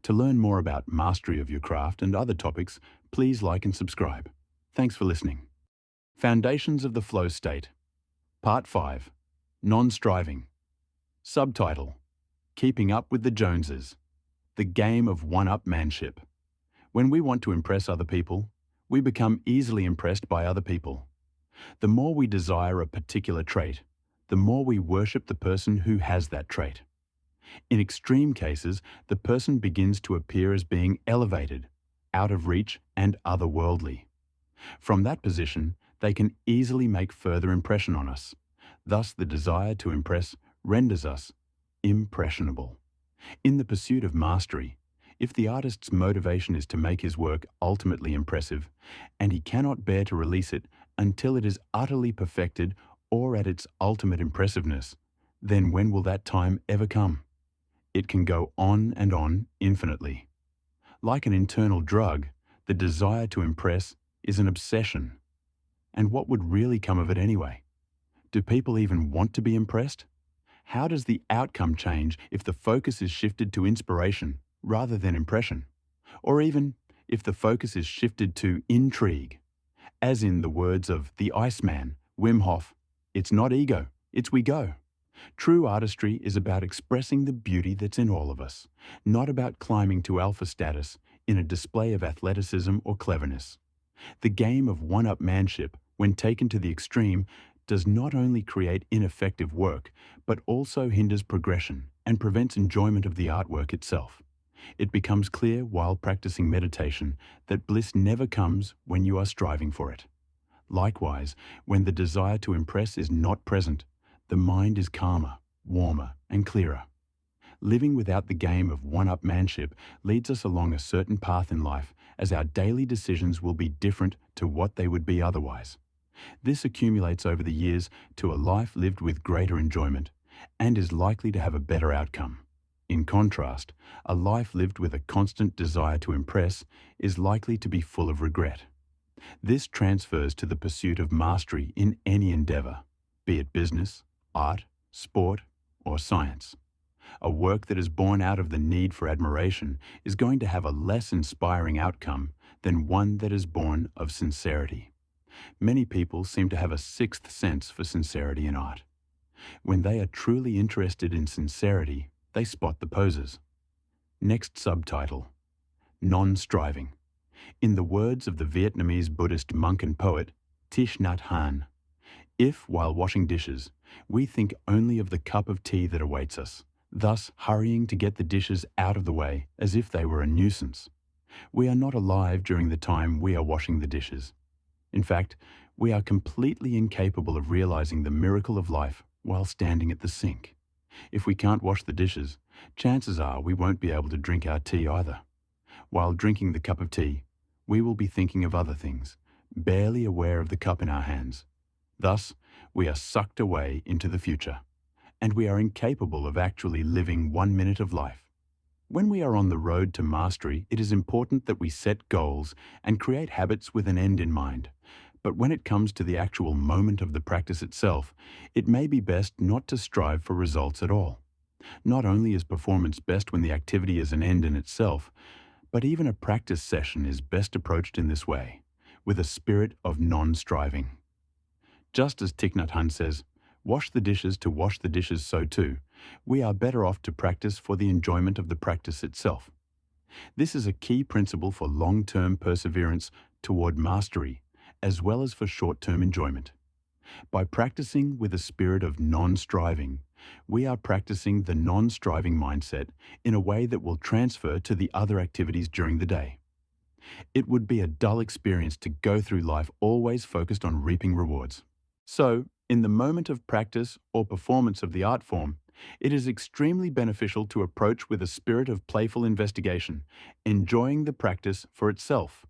To learn more about mastery of your craft and other topics, please like and subscribe. Thanks for listening. Foundations of the Flow State. Part 5. Non-striving. Subtitle: Keeping Up with the Joneses. The Game of One-Up-Manship. When we want to impress other people, we become easily impressed by other people. The more we desire a particular trait, the more we worship the person who has that trait. In extreme cases, the person begins to appear as being elevated, out of reach, and otherworldly. From that position, they can easily make further impression on us. Thus, the desire to impress renders us impressionable. In the pursuit of mastery, if the artist's motivation is to make his work ultimately impressive, and he cannot bear to release it until it is utterly perfected or at its ultimate impressiveness, then when will that time ever come? It can go on and on infinitely. Like an internal drug, the desire to impress is an obsession. And what would really come of it anyway? Do people even want to be impressed? How does the outcome change if the focus is shifted to inspiration rather than impression? Or even if the focus is shifted to intrigue? As in the words of the Iceman, Wim Hof, "It's not ego, it's we go." True artistry is about expressing the beauty that's in all of us, not about climbing to alpha status in a display of athleticism or cleverness. The game of one-upmanship, when taken to the extreme, does not only create ineffective work, but also hinders progression and prevents enjoyment of the artwork itself. It becomes clear while practicing meditation that bliss never comes when you are striving for it. Likewise, when the desire to impress is not present, the mind is calmer, warmer, and clearer. Living without the game of one-upmanship leads us along a certain path in life, as our daily decisions will be different to what they would be otherwise. This accumulates over the years to a life lived with greater enjoyment, and is likely to have a better outcome. In contrast, a life lived with a constant desire to impress is likely to be full of regret. This transfers to the pursuit of mastery in any endeavor, be it business, art, sport, or science. A work that is born out of the need for admiration is going to have a less inspiring outcome than one that is born of sincerity. Many people seem to have a sixth sense for sincerity in art. When they are truly interested in sincerity, they spot the poses. Next subtitle: Non-striving. In the words of the Vietnamese Buddhist monk and poet Thich Nhat Hanh, if, while washing dishes, we think only of the cup of tea that awaits us, thus hurrying to get the dishes out of the way as if they were a nuisance, we are not alive during the time we are washing the dishes. In fact, we are completely incapable of realizing the miracle of life while standing at the sink. If we can't wash the dishes, chances are we won't be able to drink our tea either. While drinking the cup of tea, we will be thinking of other things, barely aware of the cup in our hands. Thus, we are sucked away into the future, and we are incapable of actually living 1 minute of life. When we are on the road to mastery, it is important that we set goals and create habits with an end in mind. But when it comes to the actual moment of the practice itself, it may be best not to strive for results at all. Not only is performance best when the activity is an end in itself, but even a practice session is best approached in this way, with a spirit of non-striving. Just as Thich Nhat Hanh says, "Wash the dishes to wash the dishes so too," we are better off to practice for the enjoyment of the practice itself. This is a key principle for long-term perseverance toward mastery, as well as for short-term enjoyment. By practicing with a spirit of non-striving, we are practicing the non-striving mindset in a way that will transfer to the other activities during the day. It would be a dull experience to go through life always focused on reaping rewards. So, in the moment of practice or performance of the art form, it is extremely beneficial to approach with a spirit of playful investigation, enjoying the practice for itself.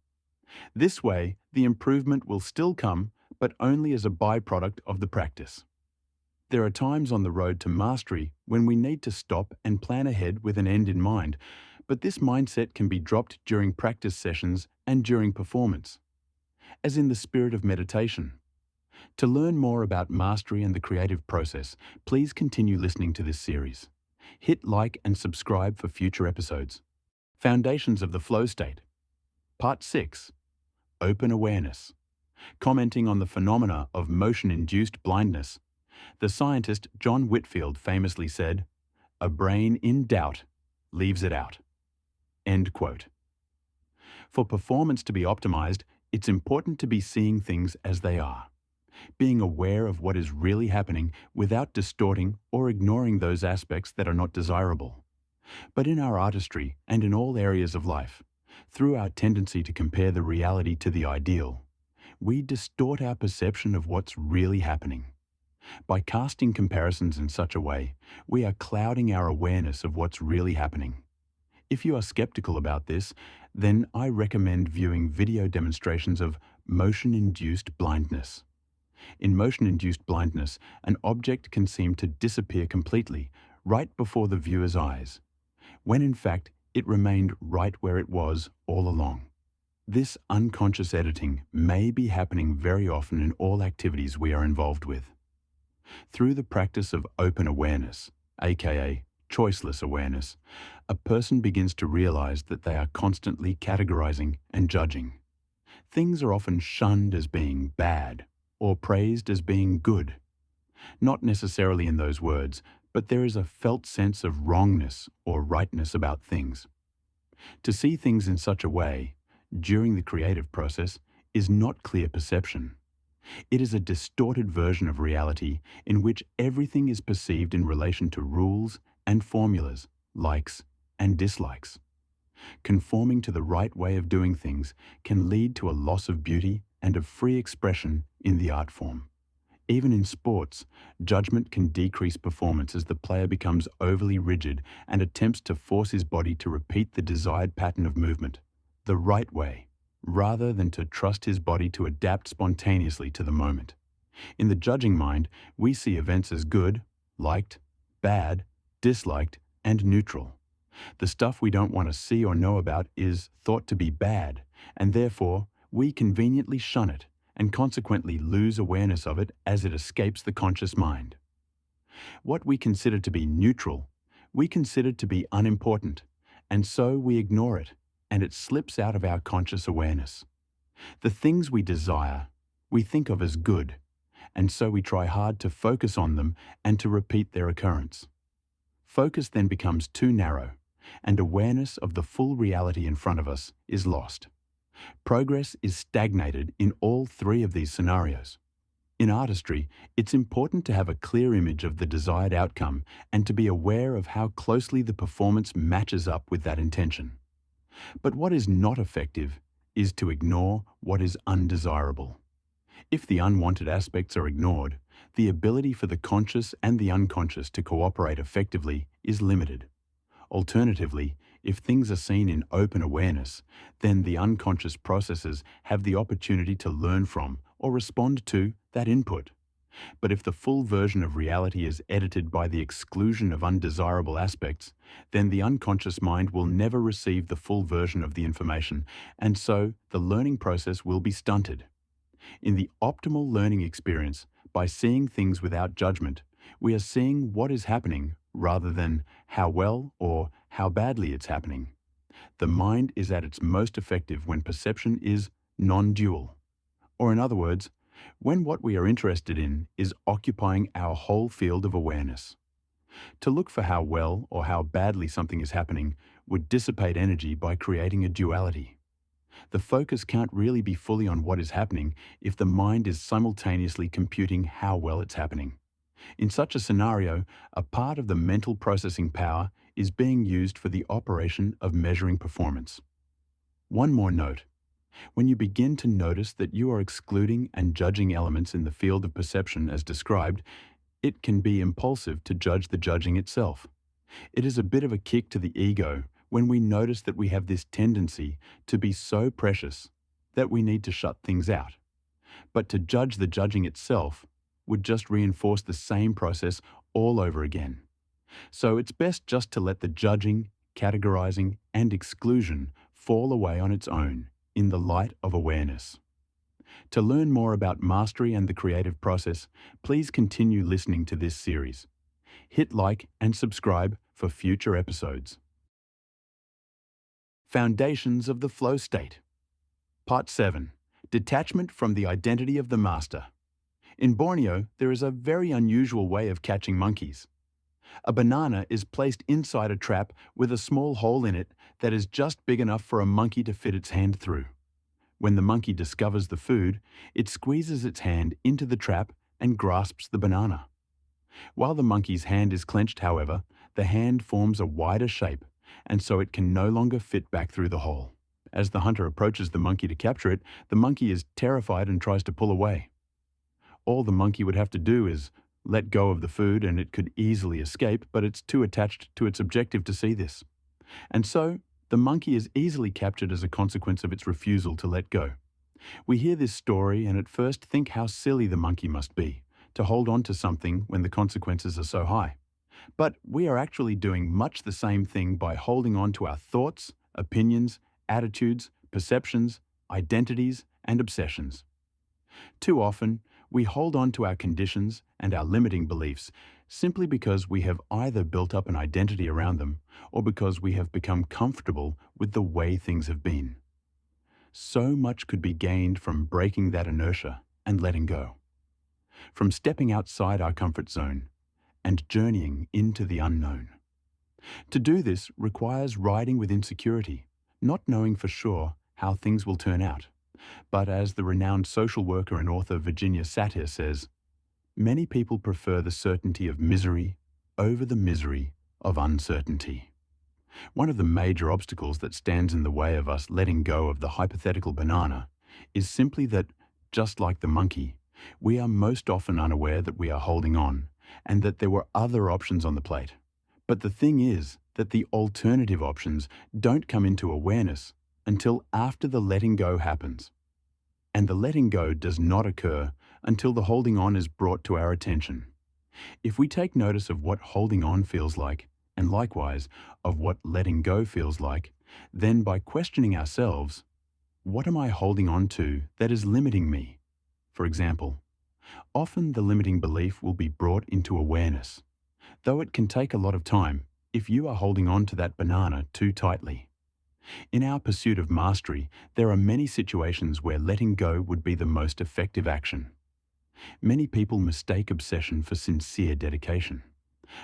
This way, the improvement will still come, but only as a byproduct of the practice. There are times on the road to mastery when we need to stop and plan ahead with an end in mind, but this mindset can be dropped during practice sessions and during performance, as in the spirit of meditation. To learn more about mastery and the creative process, please continue listening to this series. Hit like and subscribe for future episodes. Foundations of the Flow State. Part 6. Open Awareness. Commenting on the phenomena of motion-induced blindness, the scientist John Whitfield famously said, "A brain in doubt leaves it out." End quote. For performance to be optimized, it's important to be seeing things as they are, being aware of what is really happening without distorting or ignoring those aspects that are not desirable. But in our artistry and in all areas of life, through our tendency to compare the reality to the ideal, we distort our perception of what's really happening. By casting comparisons in such a way, we are clouding our awareness of what's really happening. If you are skeptical about this, then I recommend viewing video demonstrations of motion-induced blindness. In motion-induced blindness, an object can seem to disappear completely right before the viewer's eyes, when in fact it remained right where it was all along. This unconscious editing may be happening very often in all activities we are involved with. Through the practice of open awareness, aka choiceless awareness, a person begins to realize that they are constantly categorizing and judging. Things are often shunned as being bad or praised as being good. Not necessarily in those words, but there is a felt sense of wrongness or rightness about things. To see things in such a way, during the creative process, is not clear perception. It is a distorted version of reality in which everything is perceived in relation to rules and formulas, likes and dislikes. Conforming to the right way of doing things can lead to a loss of beauty and of free expression in the art form. Even in sports, judgment can decrease performance as the player becomes overly rigid and attempts to force his body to repeat the desired pattern of movement, the right way, rather than to trust his body to adapt spontaneously to the moment. In the judging mind, we see events as good, liked, bad, disliked, and neutral. The stuff we don't want to see or know about is thought to be bad, and therefore we conveniently shun it and consequently lose awareness of it as it escapes the conscious mind. What we consider to be neutral, we consider to be unimportant, and so we ignore it, and it slips out of our conscious awareness. The things we desire, we think of as good, and so we try hard to focus on them and to repeat their occurrence. Focus then becomes too narrow, and awareness of the full reality in front of us is lost. Progress is stagnated in all three of these scenarios. In artistry, it's important to have a clear image of the desired outcome and to be aware of how closely the performance matches up with that intention. But what is not effective is to ignore what is undesirable. If the unwanted aspects are ignored, the ability for the conscious and the unconscious to cooperate effectively is limited. Alternatively, if things are seen in open awareness, then the unconscious processes have the opportunity to learn from or respond to that input. But if the full version of reality is edited by the exclusion of undesirable aspects, then the unconscious mind will never receive the full version of the information, and so the learning process will be stunted. In the optimal learning experience, by seeing things without judgment, we are seeing what is happening rather than how well or how badly it's happening. The mind is at its most effective when perception is non-dual. Or in other words, when what we are interested in is occupying our whole field of awareness. To look for how well or how badly something is happening would dissipate energy by creating a duality. The focus can't really be fully on what is happening if the mind is simultaneously computing how well it's happening. In such a scenario, a part of the mental processing power is being used for the operation of measuring performance. One more note. When you begin to notice that you are excluding and judging elements in the field of perception as described, it can be impulsive to judge the judging itself. It is a bit of a kick to the ego when we notice that we have this tendency to be so precious that we need to shut things out. But to judge the judging itself would just reinforce the same process all over again. So it's best just to let the judging, categorizing, and exclusion fall away on its own in the light of awareness. To learn more about mastery and the creative process, please continue listening to this series. Hit like and subscribe for future episodes. Foundations of the Flow State. Part 7. Detachment from the Identity of the Master. In Borneo, there is a very unusual way of catching monkeys. A banana is placed inside a trap with a small hole in it that is just big enough for a monkey to fit its hand through. When the monkey discovers the food, it squeezes its hand into the trap and grasps the banana. While the monkey's hand is clenched, however, the hand forms a wider shape, and so it can no longer fit back through the hole. As the hunter approaches the monkey to capture it, the monkey is terrified and tries to pull away. All the monkey would have to do is let go of the food and it could easily escape, but it's too attached to its objective to see this. And so, the monkey is easily captured as a consequence of its refusal to let go. We hear this story and at first think how silly the monkey must be to hold on to something when the consequences are so high. But we are actually doing much the same thing by holding on to our thoughts, opinions, attitudes, perceptions, identities, and obsessions. Too often, we hold on to our conditions and our limiting beliefs simply because we have either built up an identity around them or because we have become comfortable with the way things have been. So much could be gained from breaking that inertia and letting go, from stepping outside our comfort zone and journeying into the unknown. To do this requires riding with insecurity, not knowing for sure how things will turn out. But as the renowned social worker and author Virginia Satir says, many people prefer the certainty of misery over the misery of uncertainty. One of the major obstacles that stands in the way of us letting go of the hypothetical banana is simply that, just like the monkey, we are most often unaware that we are holding on and that there were other options on the plate. But the thing is that the alternative options don't come into awareness until after the letting go happens. And the letting go does not occur until the holding on is brought to our attention. If we take notice of what holding on feels like, and likewise of what letting go feels like, then by questioning ourselves, what am I holding on to that is limiting me? For example, often the limiting belief will be brought into awareness, though it can take a lot of time if you are holding on to that banana too tightly. In our pursuit of mastery, there are many situations where letting go would be the most effective action. Many people mistake obsession for sincere dedication.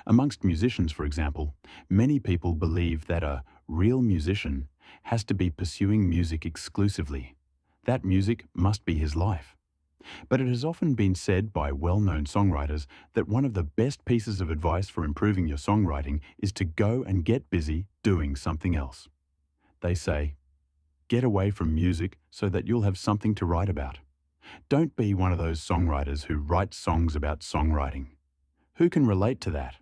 Amongst musicians, for example, many people believe that a real musician has to be pursuing music exclusively. That music must be his life. But it has often been said by well-known songwriters that one of the best pieces of advice for improving your songwriting is to go and get busy doing something else. They say, get away from music so that you'll have something to write about. Don't be one of those songwriters who write songs about songwriting. Who can relate to that?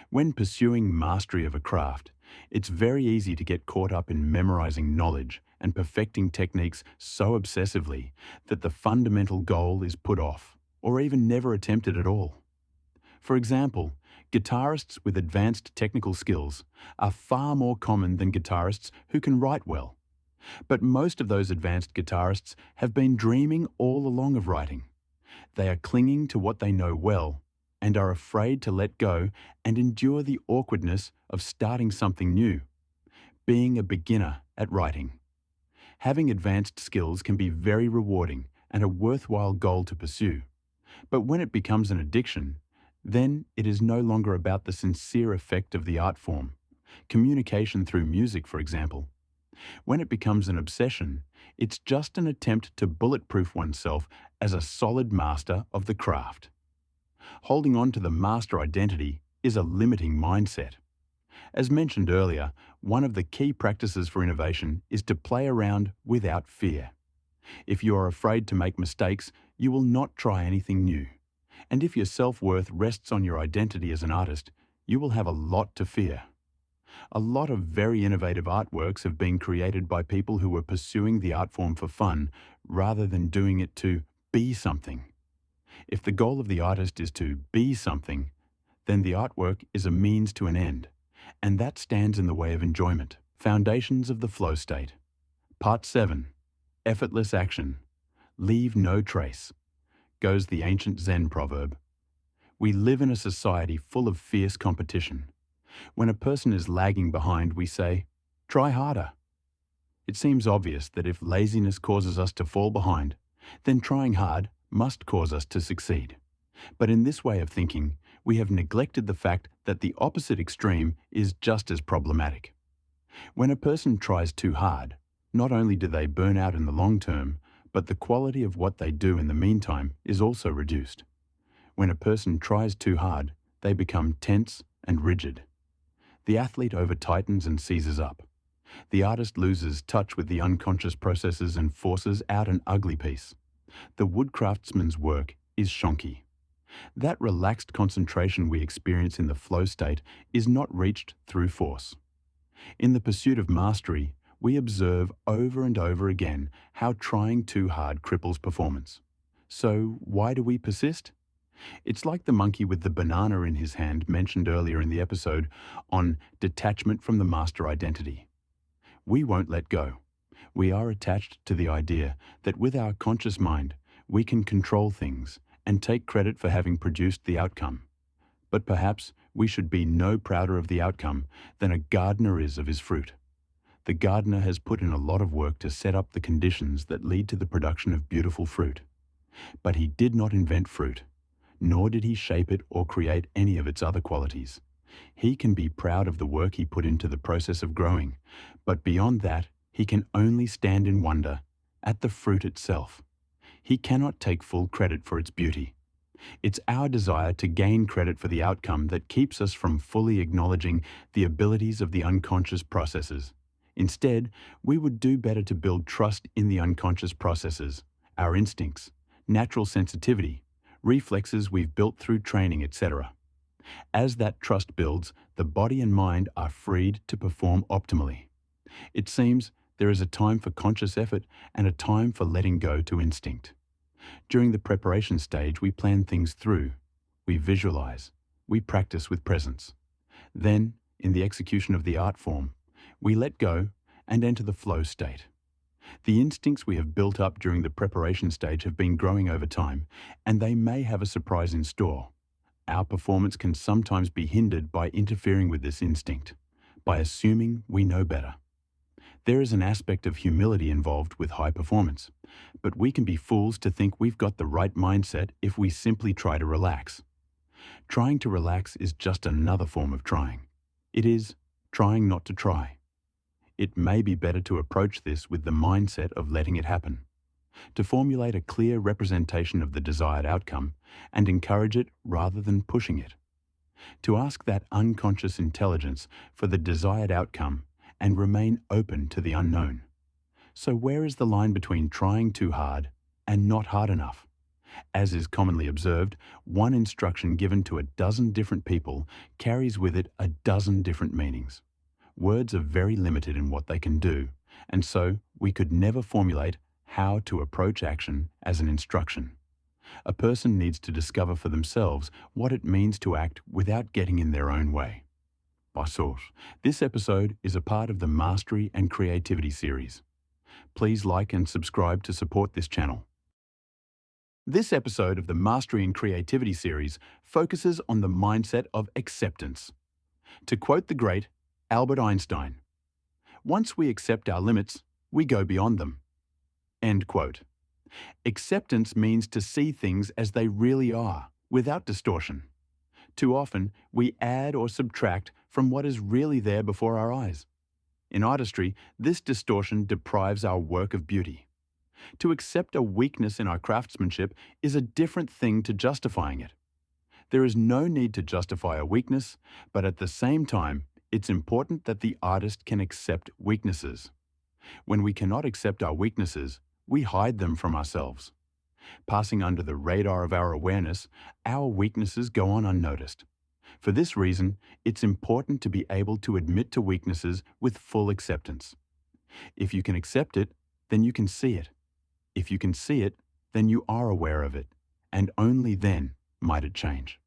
When pursuing mastery of a craft, it's very easy to get caught up in memorizing knowledge and perfecting techniques so obsessively that the fundamental goal is put off, or even never attempted at all. For example, guitarists with advanced technical skills are far more common than guitarists who can write well. But most of those advanced guitarists have been dreaming all along of writing. They are clinging to what they know well and are afraid to let go and endure the awkwardness of starting something new, being a beginner at writing. Having advanced skills can be very rewarding and a worthwhile goal to pursue. But when it becomes an addiction, then it is no longer about the sincere effect of the art form, communication through music, for example. When it becomes an obsession, it's just an attempt to bulletproof oneself as a solid master of the craft. Holding on to the master identity is a limiting mindset. As mentioned earlier, one of the key practices for innovation is to play around without fear. If you are afraid to make mistakes, you will not try anything new. And if your self-worth rests on your identity as an artist, you will have a lot to fear. A lot of very innovative artworks have been created by people who were pursuing the art form for fun rather than doing it to be something. If the goal of the artist is to be something, then the artwork is a means to an end, and that stands in the way of enjoyment. Foundations of the flow state. Part 7. Effortless action. Leave no trace, goes the ancient Zen proverb. We live in a society full of fierce competition. When a person is lagging behind, we say, try harder. It seems obvious that if laziness causes us to fall behind, then trying hard must cause us to succeed. But in this way of thinking, we have neglected the fact that the opposite extreme is just as problematic. When a person tries too hard, not only do they burn out in the long term, but the quality of what they do in the meantime is also reduced. When a person tries too hard, they become tense and rigid. The athlete over-tightens and seizes up. The artist loses touch with the unconscious processes and forces out an ugly piece. The woodcraftsman's work is shonky. That relaxed concentration we experience in the flow state is not reached through force. In the pursuit of mastery, we observe over and over again how trying too hard cripples performance. So why do we persist? It's like the monkey with the banana in his hand mentioned earlier in the episode on detachment from the master identity. We won't let go. We are attached to the idea that with our conscious mind, we can control things and take credit for having produced the outcome. But perhaps we should be no prouder of the outcome than a gardener is of his fruit. The gardener has put in a lot of work to set up the conditions that lead to the production of beautiful fruit. But he did not invent fruit, nor did he shape it or create any of its other qualities. He can be proud of the work he put into the process of growing, but beyond that, he can only stand in wonder at the fruit itself. He cannot take full credit for its beauty. It's our desire to gain credit for the outcome that keeps us from fully acknowledging the abilities of the unconscious processes. Instead, we would do better to build trust in the unconscious processes, our instincts, natural sensitivity, reflexes we've built through training, etc. As that trust builds, the body and mind are freed to perform optimally. It seems there is a time for conscious effort and a time for letting go to instinct. During the preparation stage, we plan things through. We visualize. We practice with presence. Then, in the execution of the art form, we let go and enter the flow state. The instincts we have built up during the preparation stage have been growing over time, and they may have a surprise in store. Our performance can sometimes be hindered by interfering with this instinct, by assuming we know better. There is an aspect of humility involved with high performance, but we can be fools to think we've got the right mindset if we simply try to relax. Trying to relax is just another form of trying. It is trying not to try. It may be better to approach this with the mindset of letting it happen, to formulate a clear representation of the desired outcome and encourage it rather than pushing it, to ask that unconscious intelligence for the desired outcome and remain open to the unknown. So where is the line between trying too hard and not hard enough? As is commonly observed, one instruction given to a dozen different people carries with it a dozen different meanings. Words are very limited in what they can do, and so we could never formulate how to approach action as an instruction. A person needs to discover for themselves what it means to act without getting in their own way. By source, this episode is a part of the Mastery and Creativity series. Please like and subscribe to support this channel. This episode of the Mastery and Creativity series focuses on the mindset of acceptance. To quote the great Albert Einstein, "Once we accept our limits, we go beyond them." End quote. Acceptance means to see things as they really are, without distortion. Too often, we add or subtract from what is really there before our eyes. In artistry, this distortion deprives our work of beauty. To accept a weakness in our craftsmanship is a different thing to justifying it. There is no need to justify a weakness, but at the same time, it's important that the artist can accept weaknesses. When we cannot accept our weaknesses, we hide them from ourselves. Passing under the radar of our awareness, our weaknesses go on unnoticed. For this reason, it's important to be able to admit to weaknesses with full acceptance. If you can accept it, then you can see it. If you can see it, then you are aware of it, and only then might it change.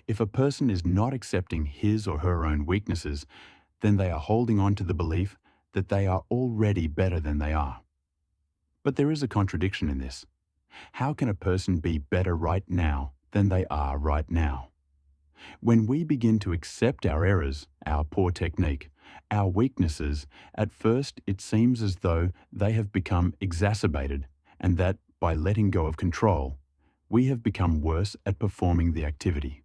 If a person is not accepting his or her own weaknesses, then they are holding on to the belief that they are already better than they are. But there is a contradiction in this. How can a person be better right now than they are right now? When we begin to accept our errors, our poor technique, our weaknesses, at first it seems as though they have become exacerbated and that, by letting go of control, we have become worse at performing the activity.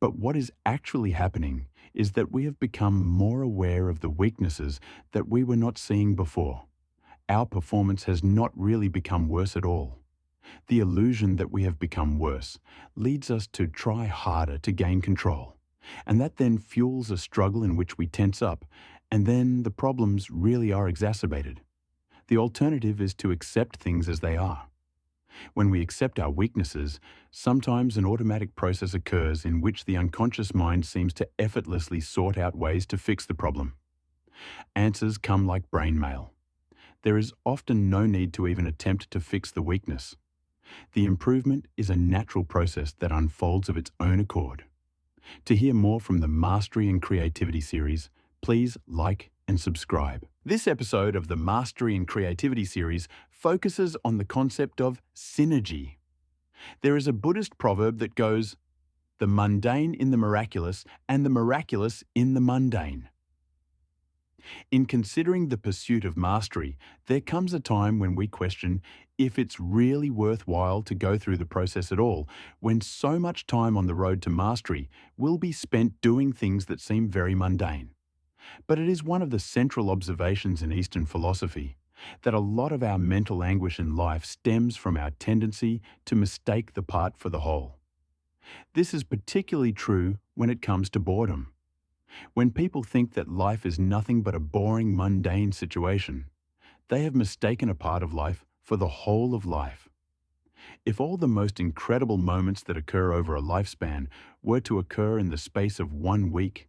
But what is actually happening is that we have become more aware of the weaknesses that we were not seeing before. Our performance has not really become worse at all. The illusion that we have become worse leads us to try harder to gain control, and that then fuels a struggle in which we tense up, and then the problems really are exacerbated. The alternative is to accept things as they are. When we accept our weaknesses, sometimes an automatic process occurs in which the unconscious mind seems to effortlessly sort out ways to fix the problem. Answers come like brain mail. There is often no need to even attempt to fix the weakness. The improvement is a natural process that unfolds of its own accord. To hear more from the Mastery and Creativity series, please like and subscribe. This episode of the Mastery and Creativity series focuses on the concept of synergy. There is a Buddhist proverb that goes, "The mundane in the miraculous and the miraculous in the mundane." In considering the pursuit of mastery, there comes a time when we question if it's really worthwhile to go through the process at all, when so much time on the road to mastery will be spent doing things that seem very mundane. But it is one of the central observations in Eastern philosophy that a lot of our mental anguish in life stems from our tendency to mistake the part for the whole. This is particularly true when it comes to boredom. When people think that life is nothing but a boring, mundane situation, they have mistaken a part of life for the whole of life. If all the most incredible moments that occur over a lifespan were to occur in the space of 1 week,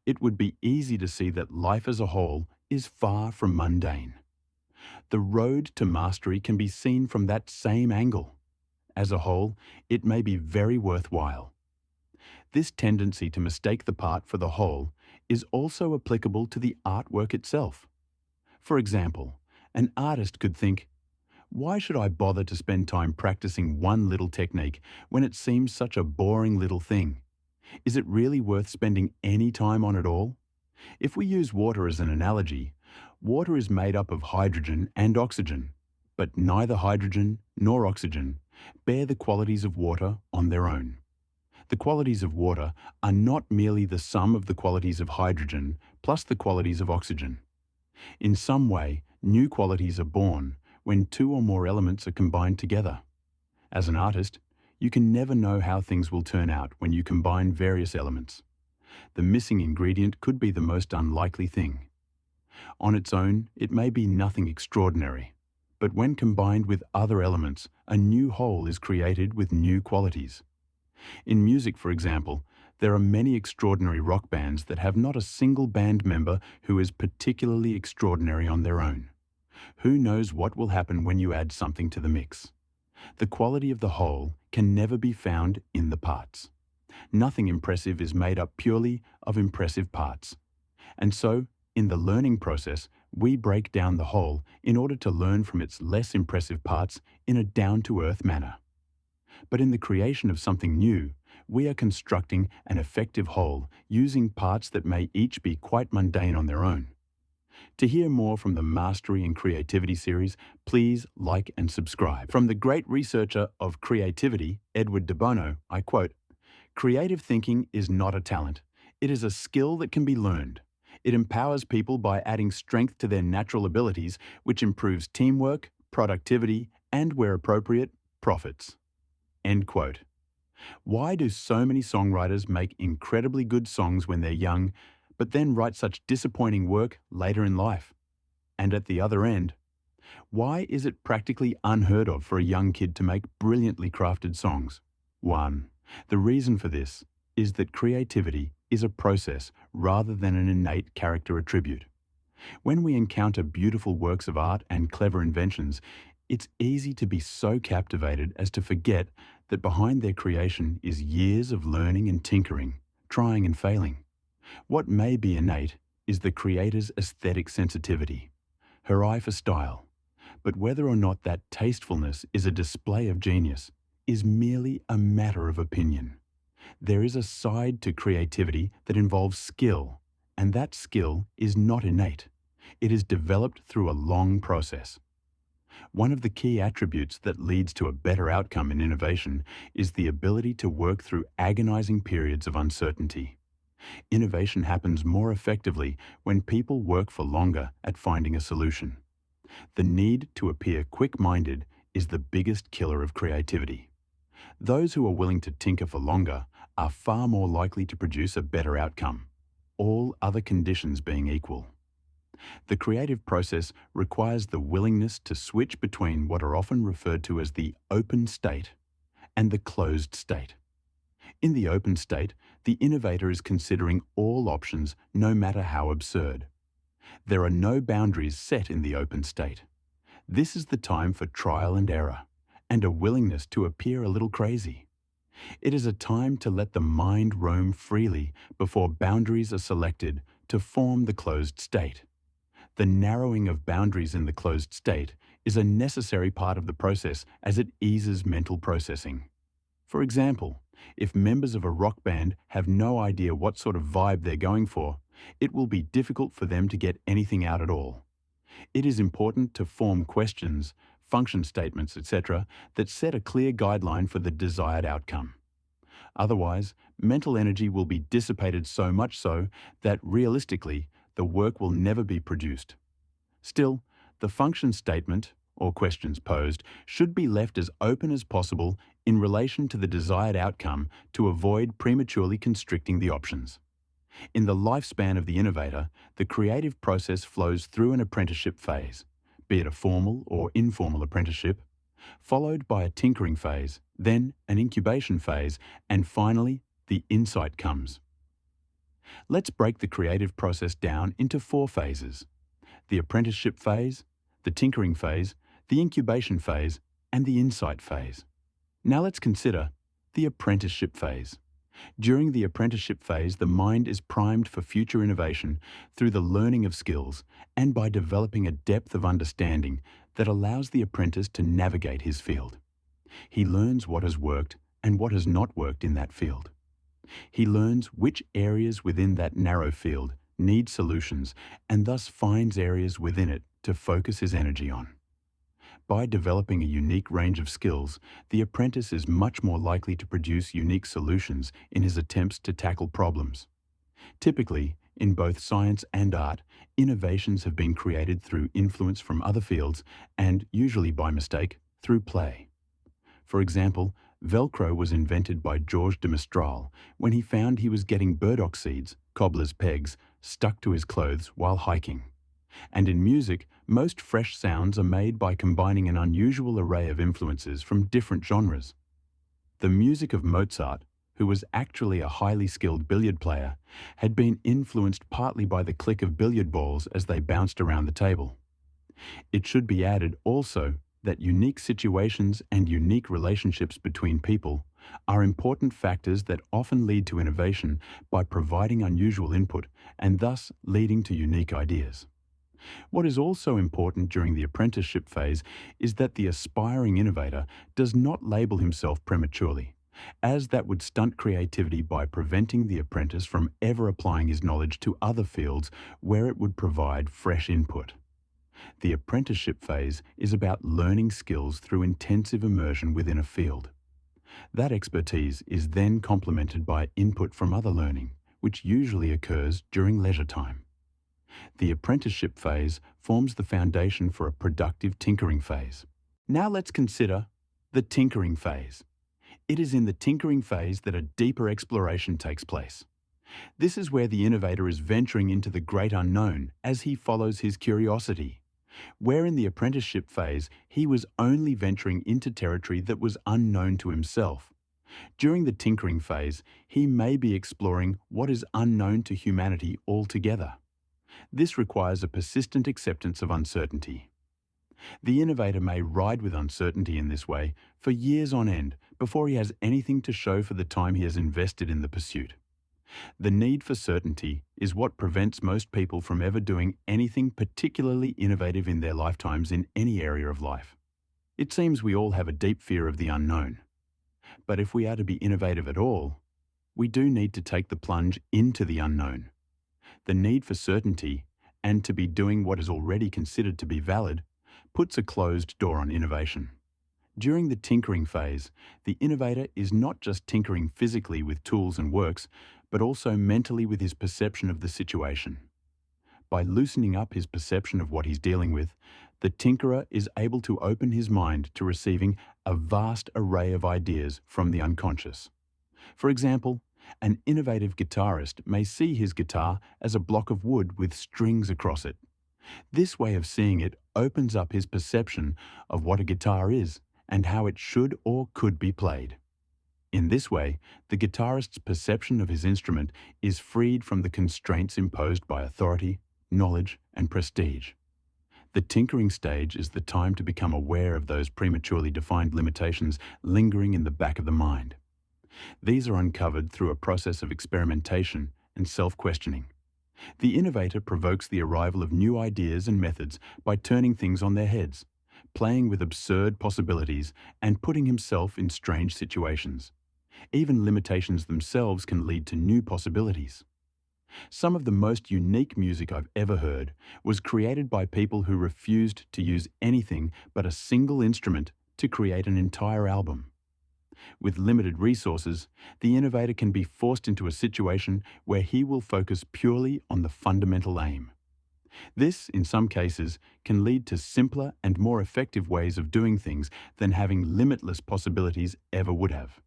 it would be easy to see that life as a whole is far from mundane. The road to mastery can be seen from that same angle. As a whole, it may be very worthwhile. This tendency to mistake the part for the whole is also applicable to the artwork itself. For example, an artist could think, why should I bother to spend time practicing one little technique when it seems such a boring little thing? Is it really worth spending any time on at all? If we use water as an analogy, water is made up of hydrogen and oxygen, but neither hydrogen nor oxygen bear the qualities of water on their own. The qualities of water are not merely the sum of the qualities of hydrogen plus the qualities of oxygen. In some way, new qualities are born when two or more elements are combined together. As an artist, you can never know how things will turn out when you combine various elements. The missing ingredient could be the most unlikely thing. On its own, it may be nothing extraordinary, but when combined with other elements, a new whole is created with new qualities. In music, for example, there are many extraordinary rock bands that have not a single band member who is particularly extraordinary on their own. Who knows what will happen when you add something to the mix? The quality of the whole can never be found in the parts. Nothing impressive is made up purely of impressive parts. And so, in the learning process, we break down the whole in order to learn from its less impressive parts in a down-to-earth manner. But in the creation of something new, we are constructing an effective whole using parts that may each be quite mundane on their own. To hear more from the Mastery and Creativity series, please like and subscribe. From the great researcher of creativity, Edward de Bono, I quote, "Creative thinking is not a talent. It is a skill that can be learned. It empowers people by adding strength to their natural abilities, which improves teamwork, productivity, and, where appropriate, profits." End quote. Why do so many songwriters make incredibly good songs when they're young, but then write such disappointing work later in life? And at the other end, why is it practically unheard of for a young kid to make brilliantly crafted songs? 1. The reason for this is that creativity is a process rather than an innate character attribute. When we encounter beautiful works of art and clever inventions, it's easy to be so captivated as to forget that behind their creation is years of learning and tinkering, trying and failing. What may be innate is the creator's aesthetic sensitivity, her eye for style, but whether or not that tastefulness is a display of genius is merely a matter of opinion. There is a side to creativity that involves skill, and that skill is not innate. It is developed through a long process. One of the key attributes that leads to a better outcome in innovation is the ability to work through agonizing periods of uncertainty. Innovation happens more effectively when people work for longer at finding a solution. The need to appear quick-minded is the biggest killer of creativity. Those who are willing to tinker for longer are far more likely to produce a better outcome, all other conditions being equal. The creative process requires the willingness to switch between what are often referred to as the open state and the closed state. In the open state, the innovator is considering all options, no matter how absurd. There are no boundaries set in the open state. This is the time for trial and error, and a willingness to appear a little crazy. It is a time to let the mind roam freely before boundaries are selected to form the closed state. The narrowing of boundaries in the closed state is a necessary part of the process as it eases mental processing. For example, If members of a rock band have no idea what sort of vibe they're going for, it will be difficult for them to get anything out at all. It is important to form questions, function statements, etc., that set a clear guideline for the desired outcome. Otherwise, mental energy will be dissipated so much so that realistically, the work will never be produced. Still, the function statement, or questions posed, should be left as open as possible in relation to the desired outcome to avoid prematurely constricting the options. In the lifespan of the innovator, the creative process flows through an apprenticeship phase, be it a formal or informal apprenticeship, followed by a tinkering phase, then an incubation phase, and finally, the insight comes. Let's break the creative process down into 4 phases: the apprenticeship phase, the tinkering phase, the incubation phase, and the insight phase. Now let's consider the apprenticeship phase. During the apprenticeship phase, the mind is primed for future innovation through the learning of skills and by developing a depth of understanding that allows the apprentice to navigate his field. He learns what has worked and what has not worked in that field. He learns which areas within that narrow field need solutions and thus finds areas within it to focus his energy on. By developing a unique range of skills, the apprentice is much more likely to produce unique solutions in his attempts to tackle problems. Typically, in both science and art, innovations have been created through influence from other fields and, usually by mistake, through play. For example, Velcro was invented by Georges de Mistral when he found he was getting burdock seeds, cobbler's pegs, stuck to his clothes while hiking. And in music, most fresh sounds are made by combining an unusual array of influences from different genres. The music of Mozart, who was actually a highly skilled billiard player, had been influenced partly by the click of billiard balls as they bounced around the table. It should be added also that unique situations and unique relationships between people are important factors that often lead to innovation by providing unusual input and thus leading to unique ideas. What is also important during the apprenticeship phase is that the aspiring innovator does not label himself prematurely, as that would stunt creativity by preventing the apprentice from ever applying his knowledge to other fields where it would provide fresh input. The apprenticeship phase is about learning skills through intensive immersion within a field. That expertise is then complemented by input from other learning, which usually occurs during leisure time. The apprenticeship phase forms the foundation for a productive tinkering phase. Now let's consider the tinkering phase. It is in the tinkering phase that a deeper exploration takes place. This is where the innovator is venturing into the great unknown as he follows his curiosity. Where in the apprenticeship phase, he was only venturing into territory that was unknown to himself. During the tinkering phase, he may be exploring what is unknown to humanity altogether. This requires a persistent acceptance of uncertainty. The innovator may ride with uncertainty in this way for years on end before he has anything to show for the time he has invested in the pursuit. The need for certainty is what prevents most people from ever doing anything particularly innovative in their lifetimes in any area of life. It seems we all have a deep fear of the unknown. But if we are to be innovative at all, we do need to take the plunge into the unknown. The need for certainty, and to be doing what is already considered to be valid, puts a closed door on innovation. During the tinkering phase, the innovator is not just tinkering physically with tools and works, but also mentally with his perception of the situation. By loosening up his perception of what he's dealing with, the tinkerer is able to open his mind to receiving a vast array of ideas from the unconscious. For example, an innovative guitarist may see his guitar as a block of wood with strings across it. This way of seeing it opens up his perception of what a guitar is and how it should or could be played. In this way, the guitarist's perception of his instrument is freed from the constraints imposed by authority, knowledge, and prestige. The tinkering stage is the time to become aware of those prematurely defined limitations lingering in the back of the mind. These are uncovered through a process of experimentation and self-questioning. The innovator provokes the arrival of new ideas and methods by turning things on their heads, playing with absurd possibilities, and putting himself in strange situations. Even limitations themselves can lead to new possibilities. Some of the most unique music I've ever heard was created by people who refused to use anything but a single instrument to create an entire album. With limited resources, the innovator can be forced into a situation where he will focus purely on the fundamental aim. This, in some cases, can lead to simpler and more effective ways of doing things than having limitless possibilities ever would have.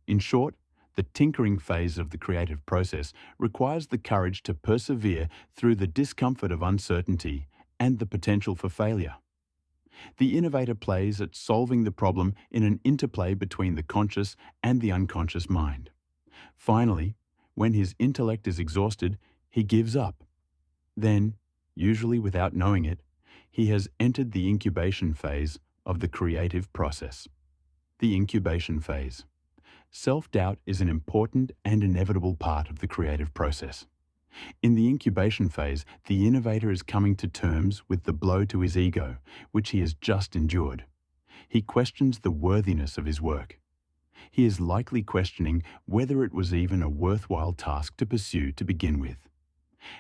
In short, the tinkering phase of the creative process requires the courage to persevere through the discomfort of uncertainty and the potential for failure. The innovator plays at solving the problem in an interplay between the conscious and the unconscious mind. Finally, when his intellect is exhausted, he gives up. Then, usually without knowing it, he has entered the incubation phase of the creative process. The incubation phase. Self-doubt is an important and inevitable part of the creative process. In the incubation phase, the innovator is coming to terms with the blow to his ego, which he has just endured. He questions the worthiness of his work. He is likely questioning whether it was even a worthwhile task to pursue to begin with.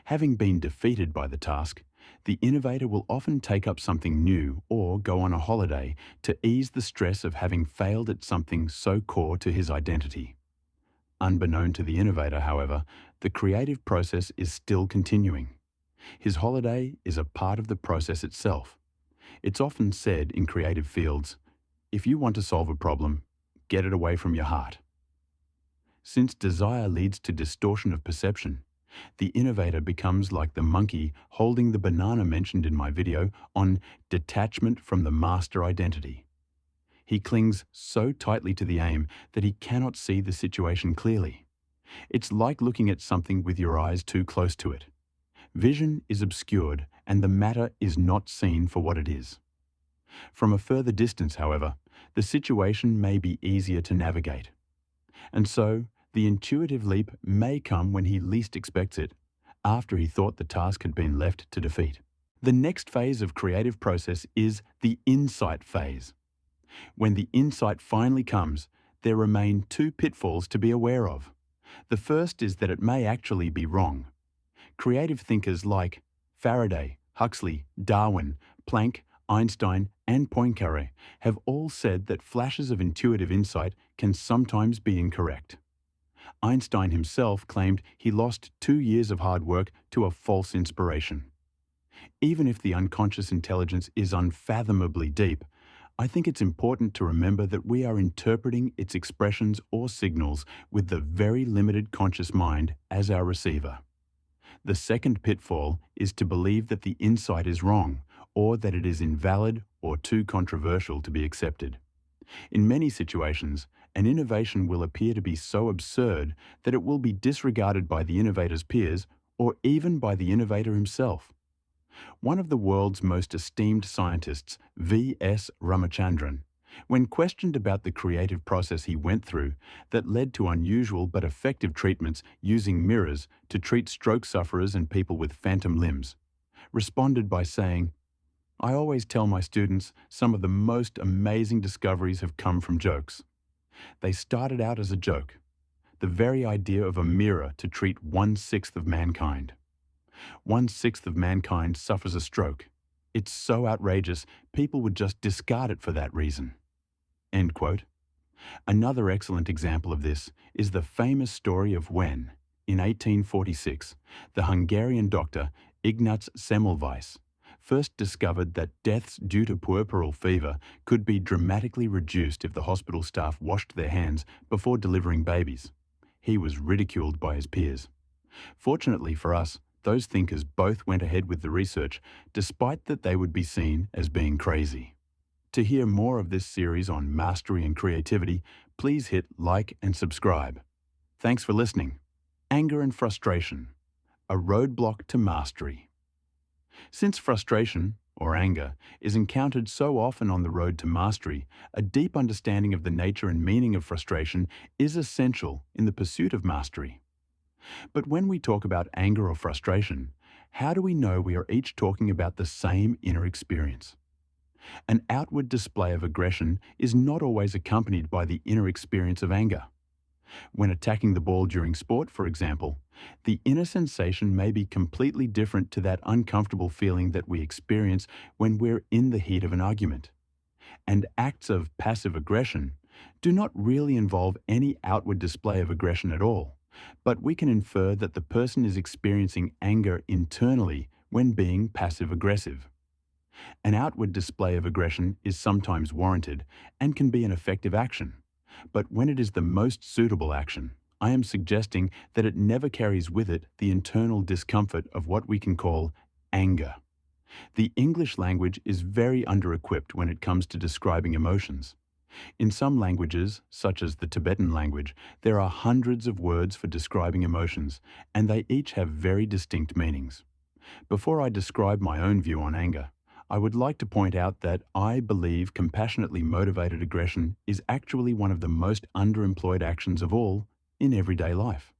Having been defeated by the task, the innovator will often take up something new or go on a holiday to ease the stress of having failed at something so core to his identity. Unbeknown to the innovator, however, the creative process is still continuing. His holiday is a part of the process itself. It's often said in creative fields, if you want to solve a problem, get it away from your heart. Since desire leads to distortion of perception, the innovator becomes like the monkey holding the banana mentioned in my video on detachment from the master identity. He clings so tightly to the aim that he cannot see the situation clearly. It's like looking at something with your eyes too close to it. Vision is obscured and the matter is not seen for what it is. From a further distance, however, the situation may be easier to navigate. And so, the intuitive leap may come when he least expects it, after he thought the task had been left to defeat. The next phase of creative process is the insight phase. When the insight finally comes, there remain two pitfalls to be aware of. The first is that it may actually be wrong. Creative thinkers like Faraday, Huxley, Darwin, Planck, Einstein, and Poincaré have all said that flashes of intuitive insight can sometimes be incorrect. Einstein himself claimed he lost 2 years of hard work to a false inspiration. Even if the unconscious intelligence is unfathomably deep, I think it's important to remember that we are interpreting its expressions or signals with the very limited conscious mind as our receiver. The second pitfall is to believe that the insight is wrong, or that it is invalid or too controversial to be accepted. In many situations, an innovation will appear to be so absurd that it will be disregarded by the innovator's peers or even by the innovator himself. One of the world's most esteemed scientists, V.S. Ramachandran, when questioned about the creative process he went through that led to unusual but effective treatments using mirrors to treat stroke sufferers and people with phantom limbs, responded by saying, "I always tell my students some of the most amazing discoveries have come from jokes. They started out as a joke, the very idea of a mirror to treat 1/6 of mankind. 1/6 of mankind suffers a stroke. It's so outrageous, people would just discard it for that reason." End quote. Another excellent example of this is the famous story of when, in 1846, the Hungarian doctor Ignaz Semmelweis first discovered that deaths due to puerperal fever could be dramatically reduced if the hospital staff washed their hands before delivering babies. He was ridiculed by his peers. Fortunately for us, those thinkers both went ahead with the research, despite that they would be seen as being crazy. To hear more of this series on mastery and creativity, please hit like and subscribe. Thanks for listening. Anger and frustration, a roadblock to mastery. Since frustration, or anger, is encountered so often on the road to mastery, a deep understanding of the nature and meaning of frustration is essential in the pursuit of mastery. But when we talk about anger or frustration, how do we know we are each talking about the same inner experience? An outward display of aggression is not always accompanied by the inner experience of anger. When attacking the ball during sport, for example, the inner sensation may be completely different to that uncomfortable feeling that we experience when we're in the heat of an argument. And acts of passive aggression do not really involve any outward display of aggression at all, but we can infer that the person is experiencing anger internally when being passive aggressive. An outward display of aggression is sometimes warranted and can be an effective action, but when it is the most suitable action, I am suggesting that it never carries with it the internal discomfort of what we can call anger. The English language is very under-equipped when it comes to describing emotions. In some languages, such as the Tibetan language, there are hundreds of words for describing emotions, and they each have very distinct meanings. Before I describe my own view on anger, I would like to point out that I believe compassionately motivated aggression is actually one of the most underemployed actions of all in everyday life.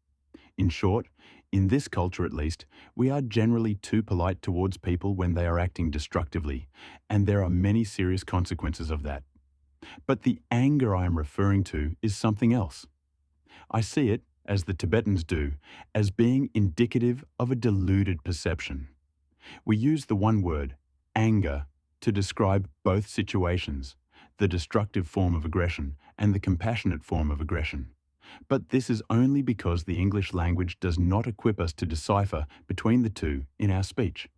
In short, in this culture at least, we are generally too polite towards people when they are acting destructively, and there are many serious consequences of that. But the anger I am referring to is something else. I see it, as the Tibetans do, as being indicative of a deluded perception. We use the one word, anger, to describe both situations, the destructive form of aggression and the compassionate form of aggression. But this is only because the English language does not equip us to decipher between the two in our speech.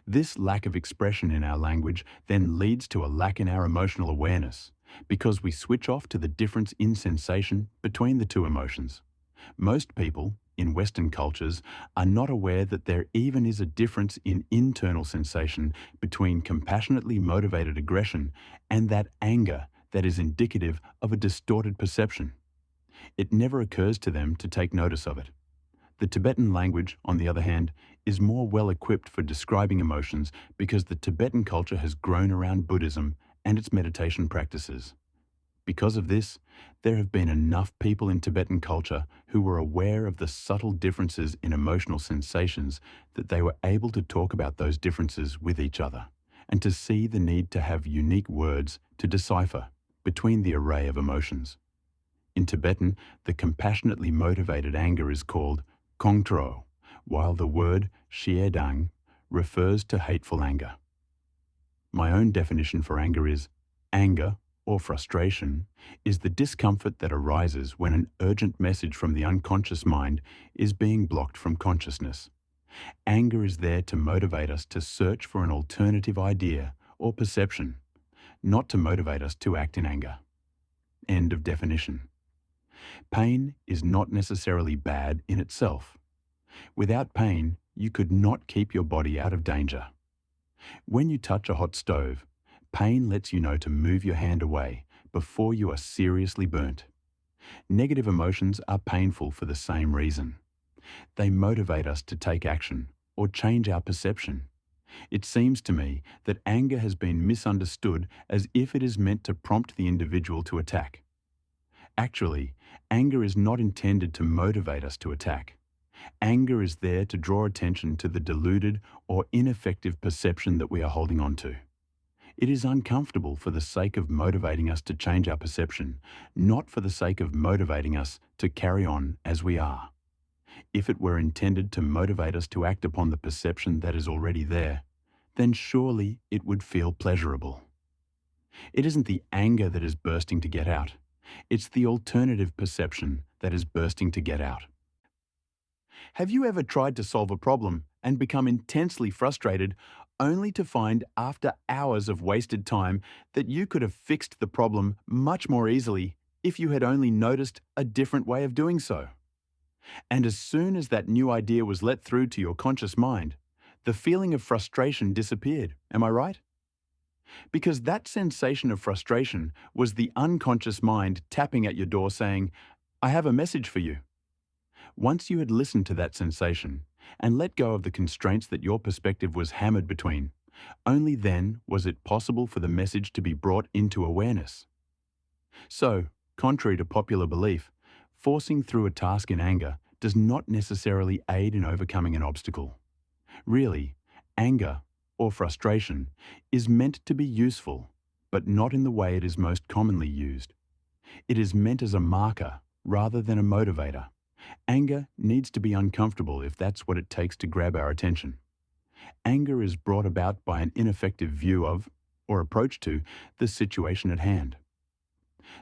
This lack of expression in our language then leads to a lack in our emotional awareness, because we switch off to the difference in sensation between the two emotions. Most people, in Western cultures, are not aware that there even is a difference in internal sensation between compassionately motivated aggression and that anger that is indicative of a distorted perception. It never occurs to them to take notice of it. The Tibetan language, on the other hand, is more well equipped for describing emotions because the Tibetan culture has grown around Buddhism and its meditation practices. Because of this, there have been enough people in Tibetan culture who were aware of the subtle differences in emotional sensations that they were able to talk about those differences with each other and to see the need to have unique words to decipher between the array of emotions. In Tibetan, the compassionately motivated anger is called kongtro, while the word shiedang refers to hateful anger. My own definition for anger is anger, or frustration, is the discomfort that arises when an urgent message from the unconscious mind is being blocked from consciousness. Anger is there to motivate us to search for an alternative idea or perception, not to motivate us to act in anger. End of definition. Pain is not necessarily bad in itself. Without pain, you could not keep your body out of danger. When you touch a hot stove, pain lets you know to move your hand away before you are seriously burnt. Negative emotions are painful for the same reason. They motivate us to take action or change our perception. It seems to me that anger has been misunderstood as if it is meant to prompt the individual to attack. Actually, anger is not intended to motivate us to attack. Anger is there to draw attention to the deluded or ineffective perception that we are holding on to. It is uncomfortable for the sake of motivating us to change our perception, not for the sake of motivating us to carry on as we are. If it were intended to motivate us to act upon the perception that is already there, then surely it would feel pleasurable. It isn't the anger that is bursting to get out. It's the alternative perception that is bursting to get out. Have you ever tried to solve a problem and become intensely frustrated only to find after hours of wasted time that you could have fixed the problem much more easily if you had only noticed a different way of doing so? And as soon as that new idea was let through to your conscious mind, the feeling of frustration disappeared, am I right? Because that sensation of frustration was the unconscious mind tapping at your door saying, "I have a message for you." Once you had listened to that sensation and let go of the constraints that your perspective was hammered between, only then was it possible for the message to be brought into awareness. So, contrary to popular belief, forcing through a task in anger does not necessarily aid in overcoming an obstacle. Really, anger, or frustration, is meant to be useful, but not in the way it is most commonly used. It is meant as a marker rather than a motivator. Anger needs to be uncomfortable if that's what it takes to grab our attention. Anger is brought about by an ineffective view of, or approach to, the situation at hand.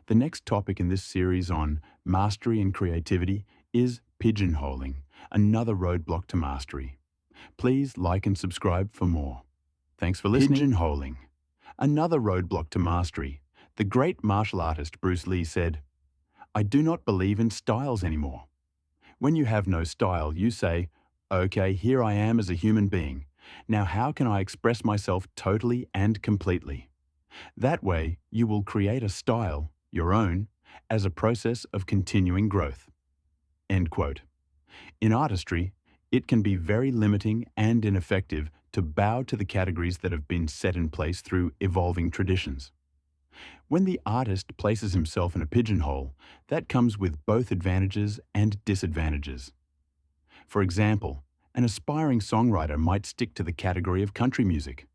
The next topic in this series on mastery and creativity is pigeonholing, another roadblock to mastery. Please like and subscribe for more. Thanks for listening. Pigeonholing, another roadblock to mastery. The great martial artist Bruce Lee said, "I do not believe in styles anymore." When you have no style, you say, "Okay, here I am as a human being. Now how can I express myself totally and completely?" That way, you will create a style, your own, as a process of continuing growth. End quote. In artistry, it can be very limiting and ineffective to bow to the categories that have been set in place through evolving traditions. When the artist places himself in a pigeonhole, that comes with both advantages and disadvantages. For example, an aspiring songwriter might stick to the category of country music.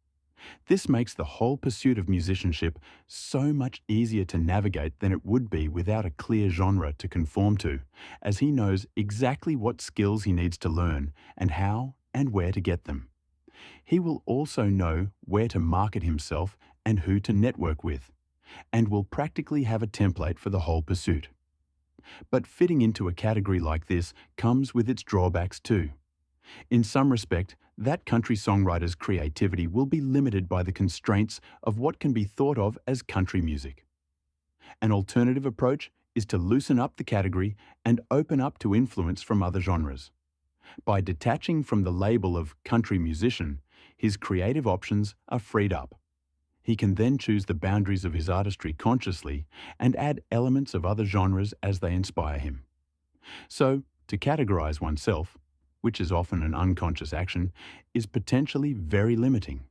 This makes the whole pursuit of musicianship so much easier to navigate than it would be without a clear genre to conform to, as he knows exactly what skills he needs to learn and how and where to get them. He will also know where to market himself and who to network with, and will practically have a template for the whole pursuit. But fitting into a category like this comes with its drawbacks too. In some respect, that country songwriter's creativity will be limited by the constraints of what can be thought of as country music. An alternative approach is to loosen up the category and open up to influence from other genres. By detaching from the label of country musician, his creative options are freed up. He can then choose the boundaries of his artistry consciously and add elements of other genres as they inspire him. So, to categorize oneself, which is often an unconscious action, is potentially very limiting.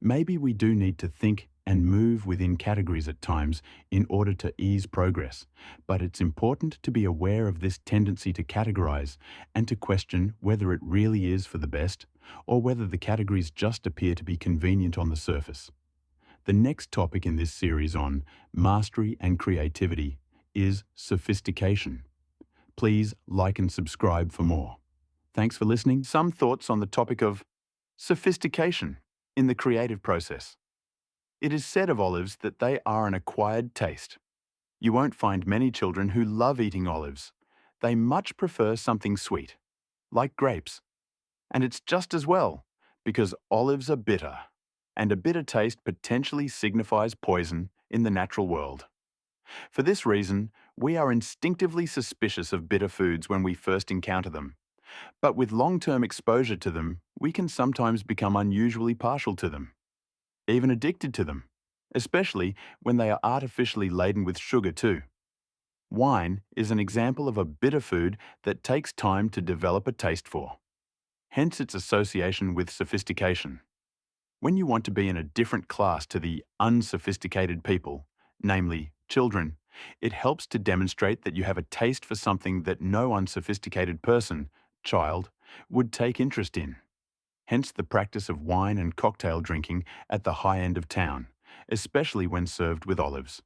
Maybe we do need to think and move within categories at times in order to ease progress, but it's important to be aware of this tendency to categorize and to question whether it really is for the best or whether the categories just appear to be convenient on the surface. The next topic in this series on mastery and creativity is sophistication. Please like and subscribe for more. Thanks for listening. Some thoughts on the topic of sophistication in the creative process. It is said of olives that they are an acquired taste. You won't find many children who love eating olives. They much prefer something sweet, like grapes. And it's just as well, because olives are bitter, and a bitter taste potentially signifies poison in the natural world. For this reason, we are instinctively suspicious of bitter foods when we first encounter them. But with long-term exposure to them, we can sometimes become unusually partial to them, even addicted to them, especially when they are artificially laden with sugar too. Wine is an example of a bitter food that takes time to develop a taste for, hence its association with sophistication. When you want to be in a different class to the unsophisticated people, namely children, it helps to demonstrate that you have a taste for something that no unsophisticated person, child, would take interest in. Hence the practice of wine and cocktail drinking at the high end of town, especially when served with olives.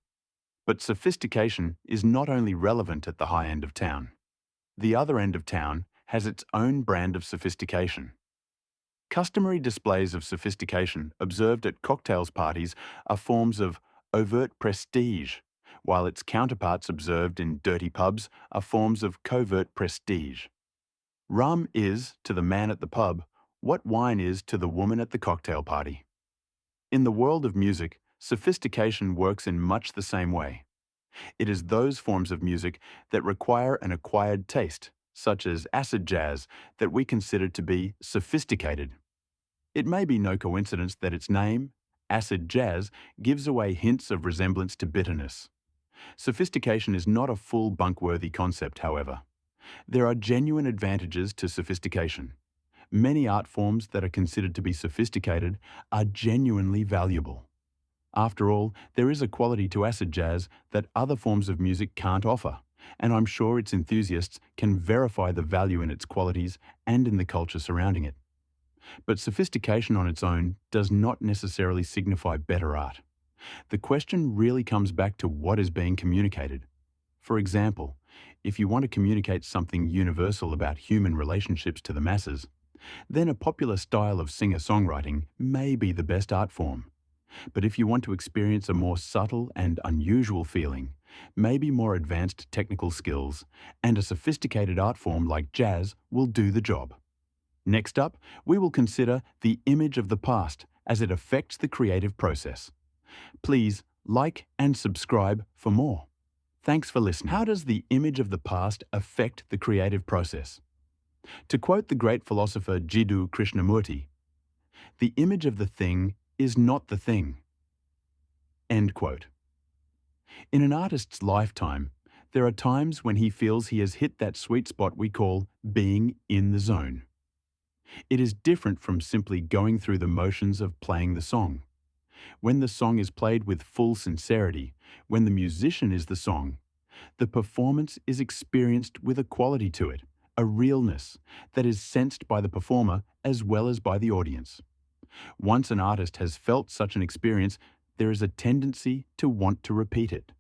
But sophistication is not only relevant at the high end of town. The other end of town has its own brand of sophistication. Customary displays of sophistication observed at cocktails parties are forms of overt prestige, while its counterparts observed in dirty pubs are forms of covert prestige. Rum is, to the man at the pub, what wine is to the woman at the cocktail party. In the world of music, sophistication works in much the same way. It is those forms of music that require an acquired taste, such as acid jazz, that we consider to be sophisticated. It may be no coincidence that its name, acid jazz, gives away hints of resemblance to bitterness. Sophistication is not a full bunk-worthy concept, however. There are genuine advantages to sophistication. Many art forms that are considered to be sophisticated are genuinely valuable. After all, there is a quality to acid jazz that other forms of music can't offer, and I'm sure its enthusiasts can verify the value in its qualities and in the culture surrounding it. But sophistication on its own does not necessarily signify better art. The question really comes back to what is being communicated. For example, If you want to communicate something universal about human relationships to the masses, then a popular style of singer-songwriting may be the best art form. But if you want to experience a more subtle and unusual feeling, maybe more advanced technical skills, and a sophisticated art form like jazz will do the job. Next up, we will consider the image of the past as it affects the creative process. Please like and subscribe for more. Thanks for listening. How does the image of the past affect the creative process? To quote the great philosopher Jiddu Krishnamurti, "The image of the thing is not the thing." End quote. In an artist's lifetime, there are times when he feels he has hit that sweet spot we call being in the zone. It is different from simply going through the motions of playing the song. When the song is played with full sincerity, when the musician is the song, the performance is experienced with a quality to it, a realness that is sensed by the performer as well as by the audience. Once an artist has felt such an experience, there is a tendency to want to repeat it.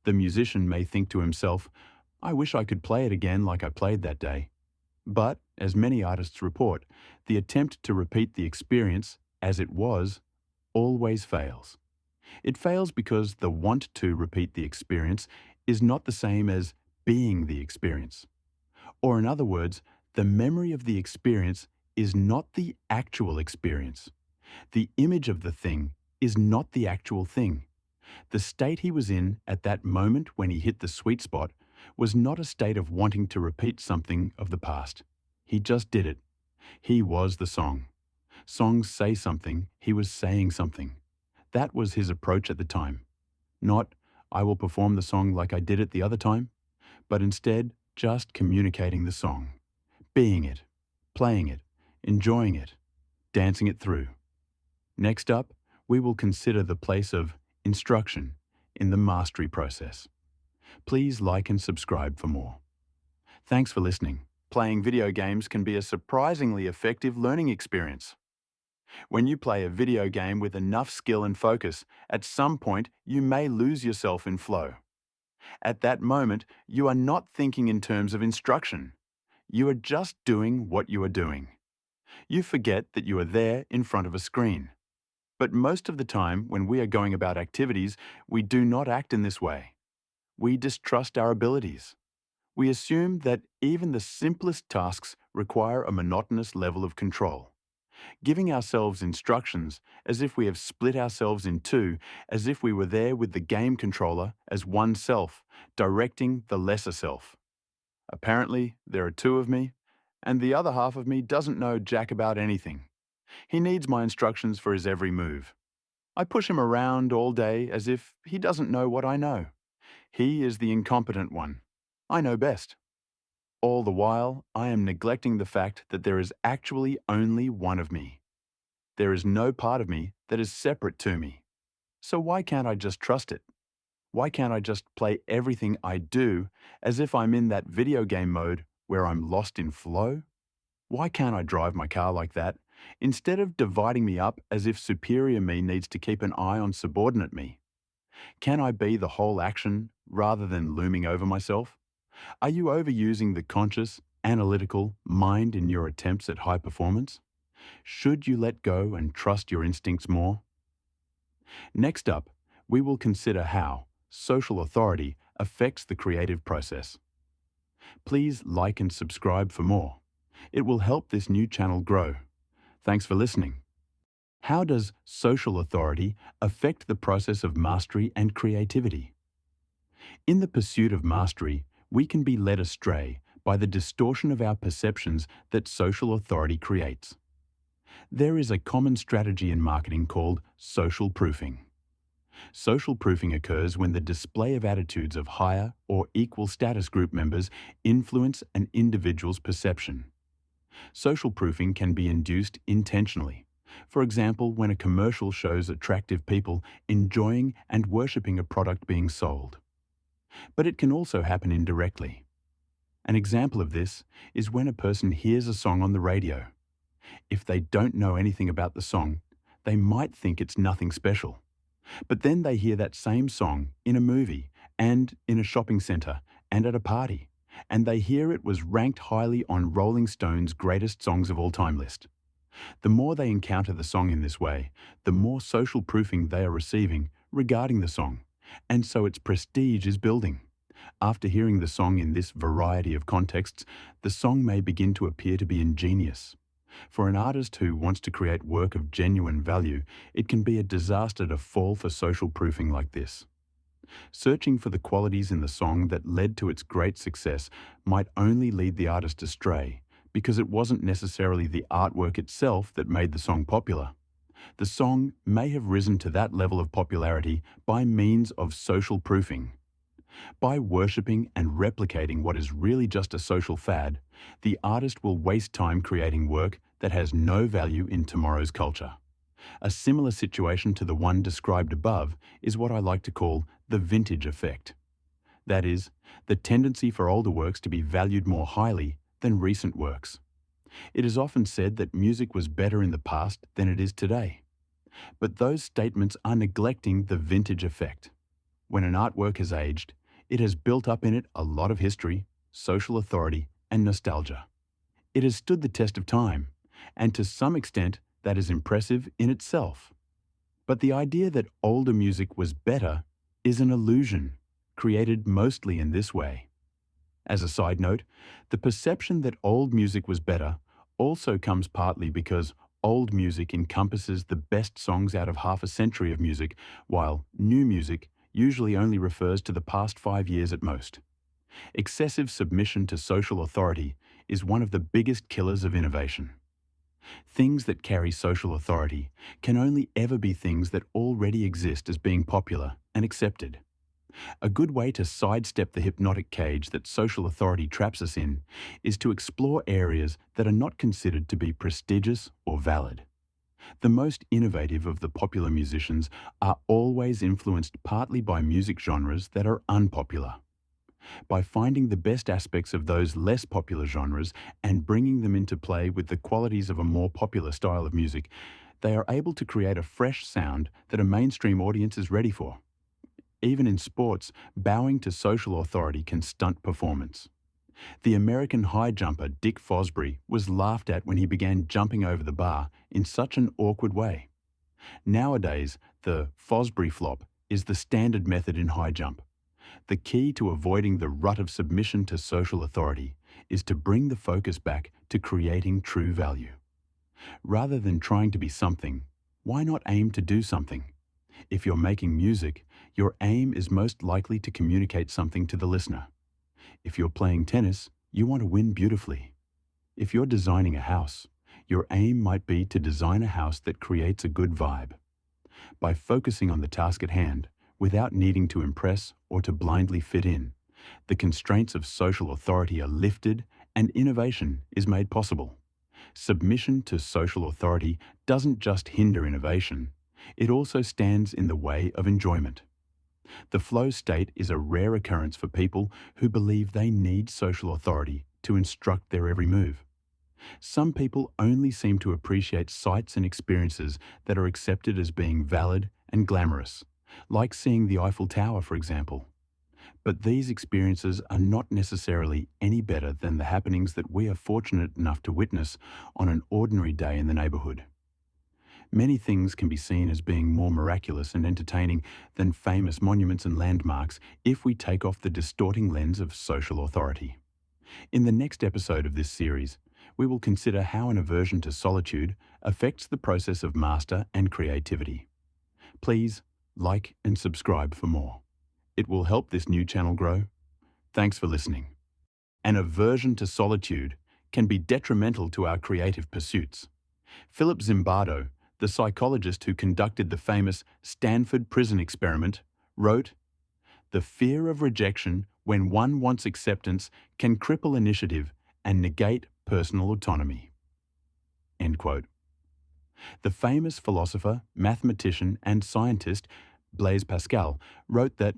The musician may think to himself, "I wish I could play it again like I played that day." But, as many artists report, the attempt to repeat the experience as it was always fails. It fails because the want to repeat the experience is not the same as being the experience. Or in other words, the memory of the experience is not the actual experience. The image of the thing is not the actual thing. The state he was in at that moment when he hit the sweet spot was not a state of wanting to repeat something of the past. He just did it. He was the song. Songs say something, he was saying something. That was his approach at the time. Not, "I will perform the song like I did it the other time," but instead just communicating the song, being it, playing it, enjoying it, dancing it through. Next up, we will consider the place of instruction in the mastery process. Please like and subscribe for more. Thanks for listening. Playing video games can be a surprisingly effective learning experience. When you play a video game with enough skill and focus, at some point you may lose yourself in flow. At that moment, you are not thinking in terms of instruction. You are just doing what you are doing. You forget that you are there in front of a screen. But most of the time, when we are going about activities, we do not act in this way. We distrust our abilities. We assume that even the simplest tasks require a monotonous level of control. Giving ourselves instructions as if we have split ourselves in two, as if we were there with the game controller as one self, directing the lesser self. Apparently, there are two of me, and the other half of me doesn't know jack about anything. He needs my instructions for his every move. I push him around all day as if he doesn't know what I know. He is the incompetent one. I know best. All the while, I am neglecting the fact that there is actually only one of me. There is no part of me that is separate to me. So why can't I just trust it? Why can't I just play everything I do as if I'm in that video game mode where I'm lost in flow? Why can't I drive my car like that, instead of dividing me up as if superior me needs to keep an eye on subordinate me? Can I be the whole action rather than looming over myself? Are you overusing the conscious, analytical mind in your attempts at high performance? Should you let go and trust your instincts more? Next up, we will consider how social authority affects the creative process. Please like and subscribe for more. It will help this new channel grow. Thanks for listening. How does social authority affect the process of mastery and creativity? In the pursuit of mastery, we can be led astray by the distortion of our perceptions that social authority creates. There is a common strategy in marketing called social proofing. Social proofing occurs when the display of attitudes of higher or equal status group members influence an individual's perception. Social proofing can be induced intentionally. For example, when a commercial shows attractive people enjoying and worshipping a product being sold. But it can also happen indirectly. An example of this is when a person hears a song on the radio. If they don't know anything about the song, they might think it's nothing special. But then they hear that same song in a movie and in a shopping centre and at a party, and they hear it was ranked highly on Rolling Stone's Greatest Songs of All Time list. The more they encounter the song in this way, the more social proofing they are receiving regarding the song, and so its prestige is building. After hearing the song in this variety of contexts, the song may begin to appear to be ingenious. For an artist who wants to create work of genuine value, it can be a disaster to fall for social proofing like this. Searching for the qualities in the song that led to its great success might only lead the artist astray, because it wasn't necessarily the artwork itself that made the song popular. The song may have risen to that level of popularity by means of social proofing. By worshipping and replicating what is really just a social fad, the artist will waste time creating work that has no value in tomorrow's culture. A similar situation to the one described above is what I like to call the vintage effect. That is, the tendency for older works to be valued more highly than recent works. It is often said that music was better in the past than it is today. But those statements are neglecting the vintage effect. When an artwork has aged, it has built up in it a lot of history, social authority, and nostalgia. It has stood the test of time, and to some extent that is impressive in itself. But the idea that older music was better is an illusion, created mostly in this way. As a side note, the perception that old music was better also comes partly because old music encompasses the best songs out of half a century of music, while new music usually only refers to the past 5 years at most. Excessive submission to social authority is one of the biggest killers of innovation. Things that carry social authority can only ever be things that already exist as being popular and accepted. A good way to sidestep the hypnotic cage that social authority traps us in is to explore areas that are not considered to be prestigious or valid. The most innovative of the popular musicians are always influenced partly by music genres that are unpopular. By finding the best aspects of those less popular genres and bringing them into play with the qualities of a more popular style of music, they are able to create a fresh sound that a mainstream audience is ready for. Even in sports, bowing to social authority can stunt performance. The American high jumper Dick Fosbury was laughed at when he began jumping over the bar in such an awkward way. Nowadays, the Fosbury flop is the standard method in high jump. The key to avoiding the rut of submission to social authority is to bring the focus back to creating true value. Rather than trying to be something, why not aim to do something? If you're making music, your aim is most likely to communicate something to the listener. If you're playing tennis, you want to win beautifully. If you're designing a house, your aim might be to design a house that creates a good vibe. By focusing on the task at hand, without needing to impress or to blindly fit in, the constraints of social authority are lifted and innovation is made possible. Submission to social authority doesn't just hinder innovation, it also stands in the way of enjoyment. The flow state is a rare occurrence for people who believe they need social authority to instruct their every move. Some people only seem to appreciate sights and experiences that are accepted as being valid and glamorous, like seeing the Eiffel Tower, for example. But these experiences are not necessarily any better than the happenings that we are fortunate enough to witness on an ordinary day in the neighborhood. Many things can be seen as being more miraculous and entertaining than famous monuments and landmarks if we take off the distorting lens of social authority. In the next episode of this series, we will consider how an aversion to solitude affects the process of master and creativity. Please like and subscribe for more. It will help this new channel grow. Thanks for listening. An aversion to solitude can be detrimental to our creative pursuits. Philip Zimbardo, the psychologist who conducted the famous Stanford prison experiment, wrote, "The fear of rejection when one wants acceptance can cripple initiative and negate personal autonomy." End quote. The famous philosopher, mathematician, and scientist Blaise Pascal wrote that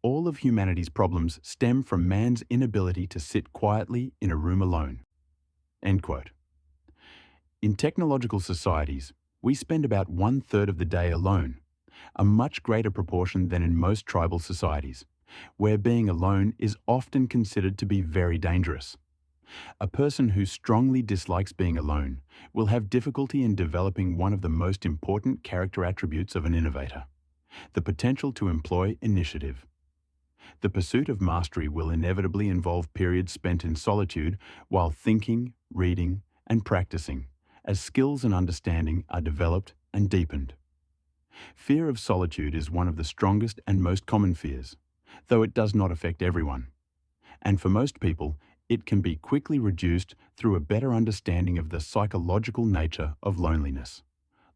all of humanity's problems stem from man's inability to sit quietly in a room alone. End quote. In technological societies, we spend about 1/3 of the day alone, a much greater proportion than in most tribal societies, where being alone is often considered to be very dangerous. A person who strongly dislikes being alone will have difficulty in developing one of the most important character attributes of an innovator: the potential to employ initiative. The pursuit of mastery will inevitably involve periods spent in solitude while thinking, reading, and practicing, as skills and understanding are developed and deepened. Fear of solitude is one of the strongest and most common fears, though it does not affect everyone. And for most people, it can be quickly reduced through a better understanding of the psychological nature of loneliness.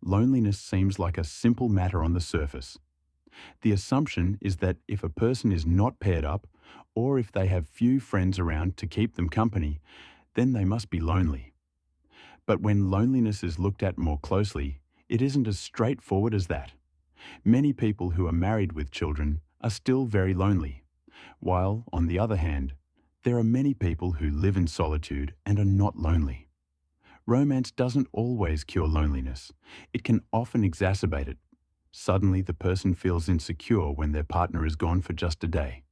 Loneliness seems like a simple matter on the surface. The assumption is that if a person is not paired up, or if they have few friends around to keep them company, then they must be lonely. But when loneliness is looked at more closely, it isn't as straightforward as that. Many people who are married with children are still very lonely, while, on the other hand, there are many people who live in solitude and are not lonely. Romance doesn't always cure loneliness. It can often exacerbate it. Suddenly, the person feels insecure when their partner is gone for just a day.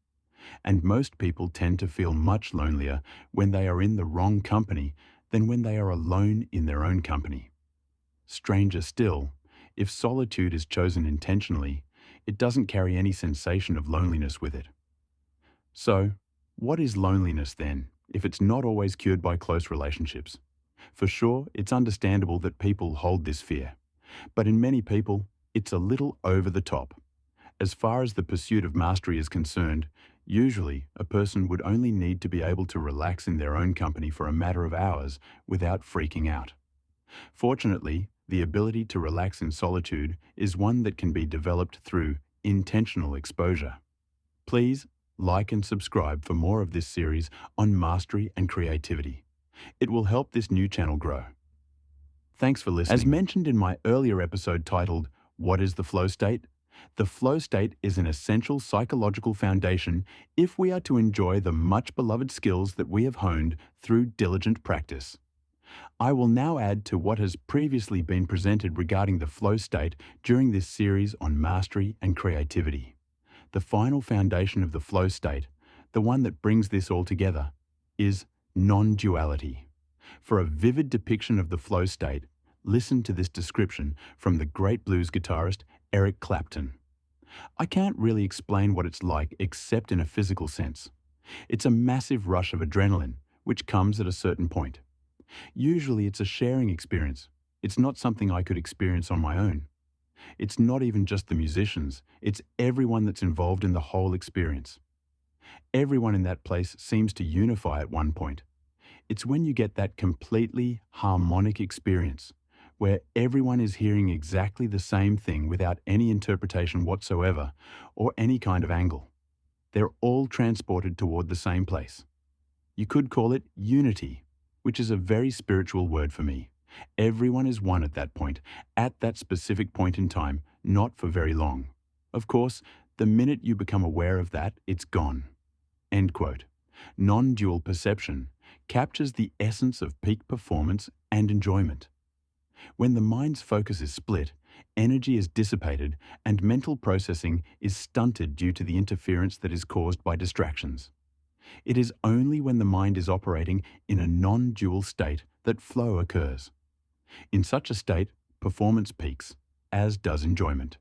And most people tend to feel much lonelier when they are in the wrong company than when they are alone in their own company. Stranger still, if solitude is chosen intentionally, it doesn't carry any sensation of loneliness with it. So, what is loneliness then, if it's not always cured by close relationships? For sure, it's understandable that people hold this fear. But in many people, it's a little over the top. As far as the pursuit of mastery is concerned, usually a person would only need to be able to relax in their own company for a matter of hours without freaking out. Fortunately, the ability to relax in solitude is one that can be developed through intentional exposure. Please like and subscribe for more of this series on mastery and creativity. It will help this new channel grow. Thanks for listening. As mentioned in my earlier episode titled, "What is the flow state?" The flow state is an essential psychological foundation if we are to enjoy the much-beloved skills that we have honed through diligent practice. I will now add to what has previously been presented regarding the flow state during this series on mastery and creativity. The final foundation of the flow state, the one that brings this all together, is non-duality. For a vivid depiction of the flow state, listen to this description from the great blues guitarist Eric Clapton. I can't really explain what it's like except in a physical sense. It's a massive rush of adrenaline, which comes at a certain point. Usually it's a sharing experience. It's not something I could experience on my own. It's not even just the musicians, it's everyone that's involved in the whole experience. Everyone in that place seems to unify at one point. It's when you get that completely harmonic experience, where everyone is hearing exactly the same thing without any interpretation whatsoever, or any kind of angle. They're all transported toward the same place. You could call it unity, which is a very spiritual word for me. Everyone is one at that point, at that specific point in time, not for very long. Of course, the minute you become aware of that, it's gone. End quote. Non-dual perception captures the essence of peak performance and enjoyment. When the mind's focus is split, energy is dissipated and mental processing is stunted due to the interference that is caused by distractions. It is only when the mind is operating in a non-dual state that flow occurs. In such a state, performance peaks, as does enjoyment.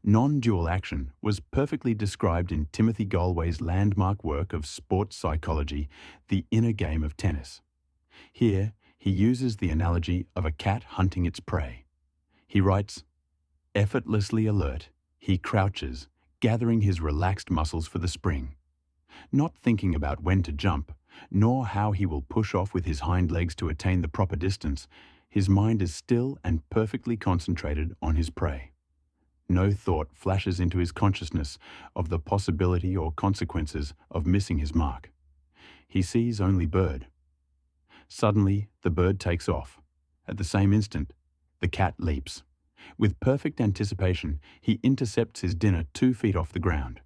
Non-dual action was perfectly described in Timothy Galway's landmark work of sports psychology, The Inner Game of Tennis. Here, he uses the analogy of a cat hunting its prey. He writes, "Effortlessly alert, he crouches, gathering his relaxed muscles for the spring. Not thinking about when to jump, nor how he will push off with his hind legs to attain the proper distance, his mind is still and perfectly concentrated on his prey. No thought flashes into his consciousness of the possibility or consequences of missing his mark. He sees only bird. Suddenly, the bird takes off. At the same instant, the cat leaps. With perfect anticipation, he intercepts his dinner 2 feet off the ground.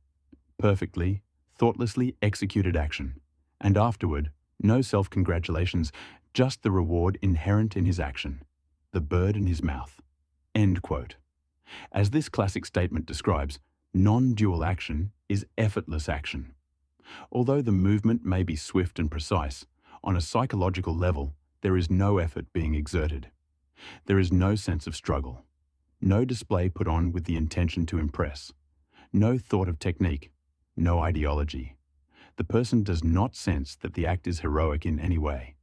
Perfectly, thoughtlessly executed action. And afterward, no self-congratulations, just the reward inherent in his action, the bird in his mouth." End quote. As this classic statement describes, Non-dual action is effortless action. Although the movement may be swift and precise, on a psychological level, there is no effort being exerted. There is no sense of struggle, no display put on with the intention to impress, no thought of technique, no ideology. The person does not sense that the act is heroic in any way.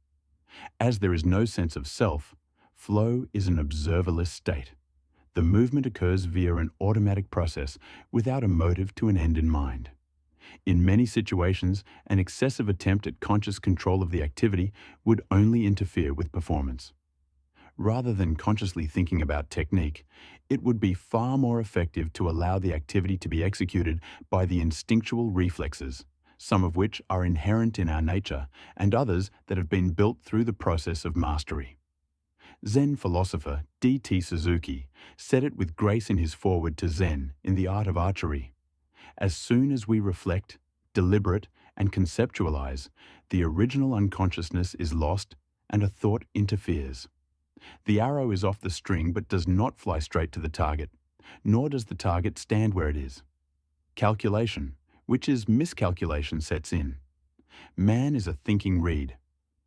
As there is no sense of self, flow is an observerless state. The movement occurs via an automatic process without a motive to an end in mind. In many situations, an excessive attempt at conscious control of the activity would only interfere with performance. Rather than consciously thinking about technique, it would be far more effective to allow the activity to be executed by the instinctual reflexes, some of which are inherent in our nature and others that have been built through the process of mastery. Zen philosopher D.T. Suzuki said it with grace in his foreword to Zen in the Art of Archery. As soon as we reflect, deliberate, and conceptualize, the original unconsciousness is lost and a thought interferes. The arrow is off the string but does not fly straight to the target, nor does the target stand where it is. Calculation, which is miscalculation, sets in. Man is a thinking reed,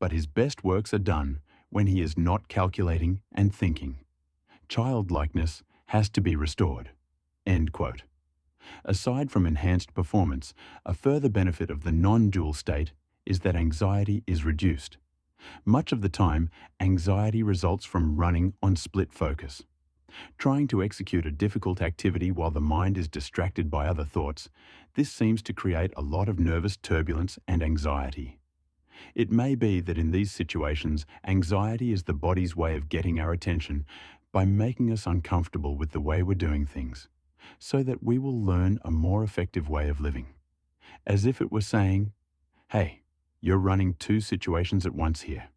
but his best works are done when he is not calculating and thinking. Childlikeness has to be restored." End quote. Aside from enhanced performance, a further benefit of the non-dual state is that anxiety is reduced. Much of the time, anxiety results from running on split focus. Trying to execute a difficult activity while the mind is distracted by other thoughts, this seems to create a lot of nervous turbulence and anxiety. It may be that in these situations, anxiety is the body's way of getting our attention by making us uncomfortable with the way we're doing things, so that we will learn a more effective way of living. As if it were saying, "Hey, you're running two situations at once here.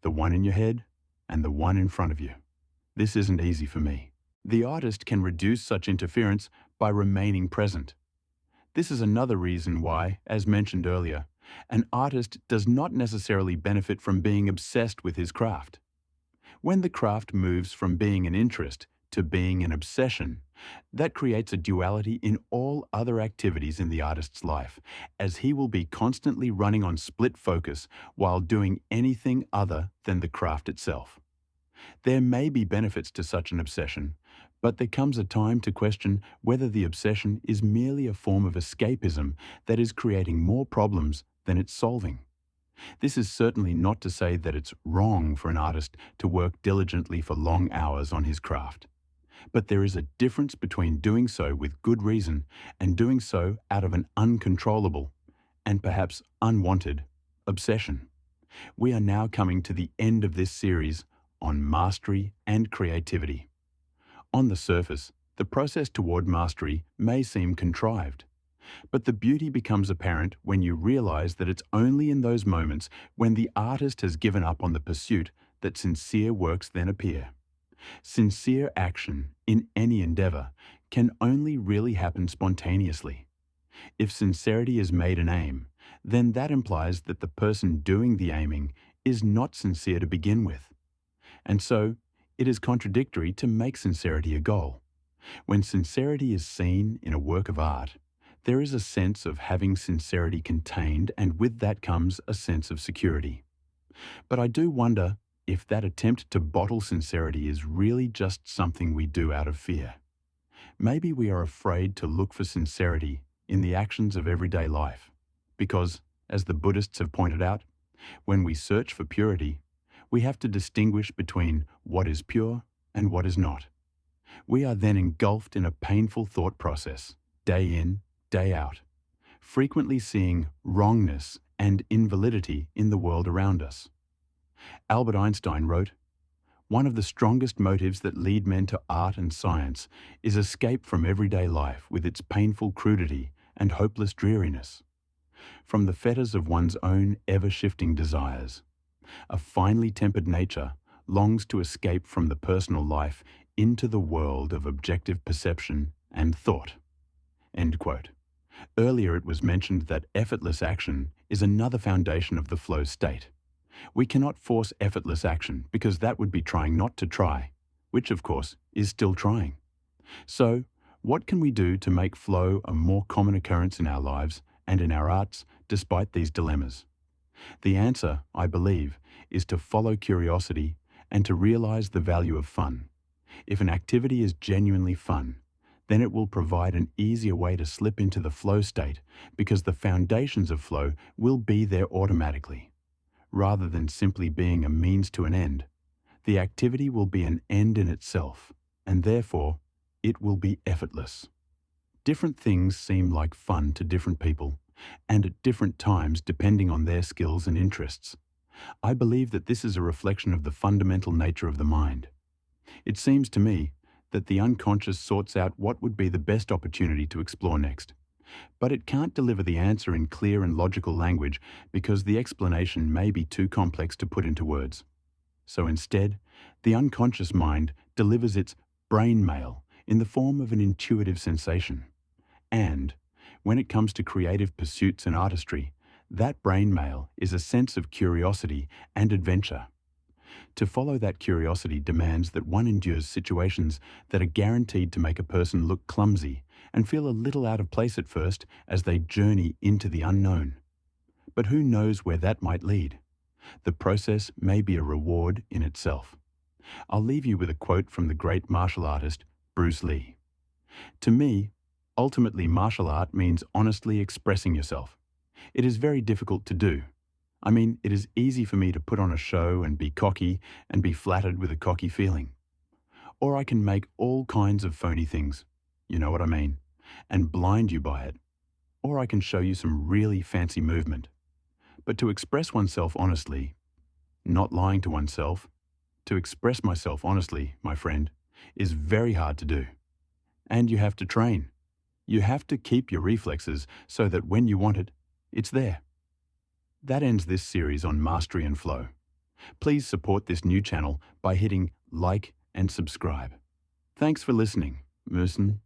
The one in your head and the one in front of you. This isn't easy for me." The artist can reduce such interference by remaining present. This is another reason why, as mentioned earlier, an artist does not necessarily benefit from being obsessed with his craft. When the craft moves from being an interest to being an obsession, that creates a duality in all other activities in the artist's life, as he will be constantly running on split focus while doing anything other than the craft itself. There may be benefits to such an obsession, but there comes a time to question whether the obsession is merely a form of escapism that is creating more problems than it's solving. This is certainly not to say that it's wrong for an artist to work diligently for long hours on his craft. But there is a difference between doing so with good reason and doing so out of an uncontrollable, and perhaps unwanted, obsession. We are now coming to the end of this series on mastery and creativity. On the surface, the process toward mastery may seem contrived, but the beauty becomes apparent when you realize that it's only in those moments when the artist has given up on the pursuit that sincere works then appear. Sincere action in any endeavor can only really happen spontaneously. If sincerity is made an aim, then that implies that the person doing the aiming is not sincere to begin with. And so, it is contradictory to make sincerity a goal. When sincerity is seen in a work of art, there is a sense of having sincerity contained, and with that comes a sense of security. But I do wonder if that attempt to bottle sincerity is really just something we do out of fear. Maybe we are afraid to look for sincerity in the actions of everyday life, because, as the Buddhists have pointed out, when we search for purity, we have to distinguish between what is pure and what is not. We are then engulfed in a painful thought process, day in, day out, frequently seeing wrongness and invalidity in the world around us. Albert Einstein wrote, "One of the strongest motives that lead men to art and science is escape from everyday life with its painful crudity and hopeless dreariness. From the fetters of one's own ever-shifting desires, a finely tempered nature longs to escape from the personal life into the world of objective perception and thought." End quote. Earlier it was mentioned that effortless action is another foundation of the flow state. We cannot force effortless action because that would be trying not to try, which of course is still trying. So, What can we do to make flow a more common occurrence in our lives and in our arts despite these dilemmas? The answer, I believe, is to follow curiosity and to realize the value of fun. If an activity is genuinely fun, then it will provide an easier way to slip into the flow state because the foundations of flow will be there automatically. Rather than simply being a means to an end, the activity will be an end in itself, and therefore, it will be effortless. Different things seem like fun to different people, and at different times depending on their skills and interests. I believe that this is a reflection of the fundamental nature of the mind. It seems to me that the unconscious sorts out what would be the best opportunity to explore next. But it can't deliver the answer in clear and logical language because the explanation may be too complex to put into words. So instead, the unconscious mind delivers its brain mail in the form of an intuitive sensation. And, when it comes to creative pursuits and artistry, that brain mail is a sense of curiosity and adventure. To follow that curiosity demands that one endures situations that are guaranteed to make a person look clumsy and feel a little out of place at first as they journey into the unknown. But who knows where that might lead? The process may be a reward in itself. I'll leave you with a quote from the great martial artist Bruce Lee. To me, ultimately martial art means honestly expressing yourself. It is very difficult to do. I mean, it is easy for me to put on a show and be cocky and be flattered with a cocky feeling. Or I can make all kinds of phony things, you know what I mean, and blind you by it. Or I can show you some really fancy movement. But to express oneself honestly, not lying to oneself, to express myself honestly, my friend, is very hard to do. And you have to train. You have to keep your reflexes so that when you want it, it's there. That ends this series on mastery and flow. Please support this new channel by hitting like and subscribe. Thanks for listening, Merson.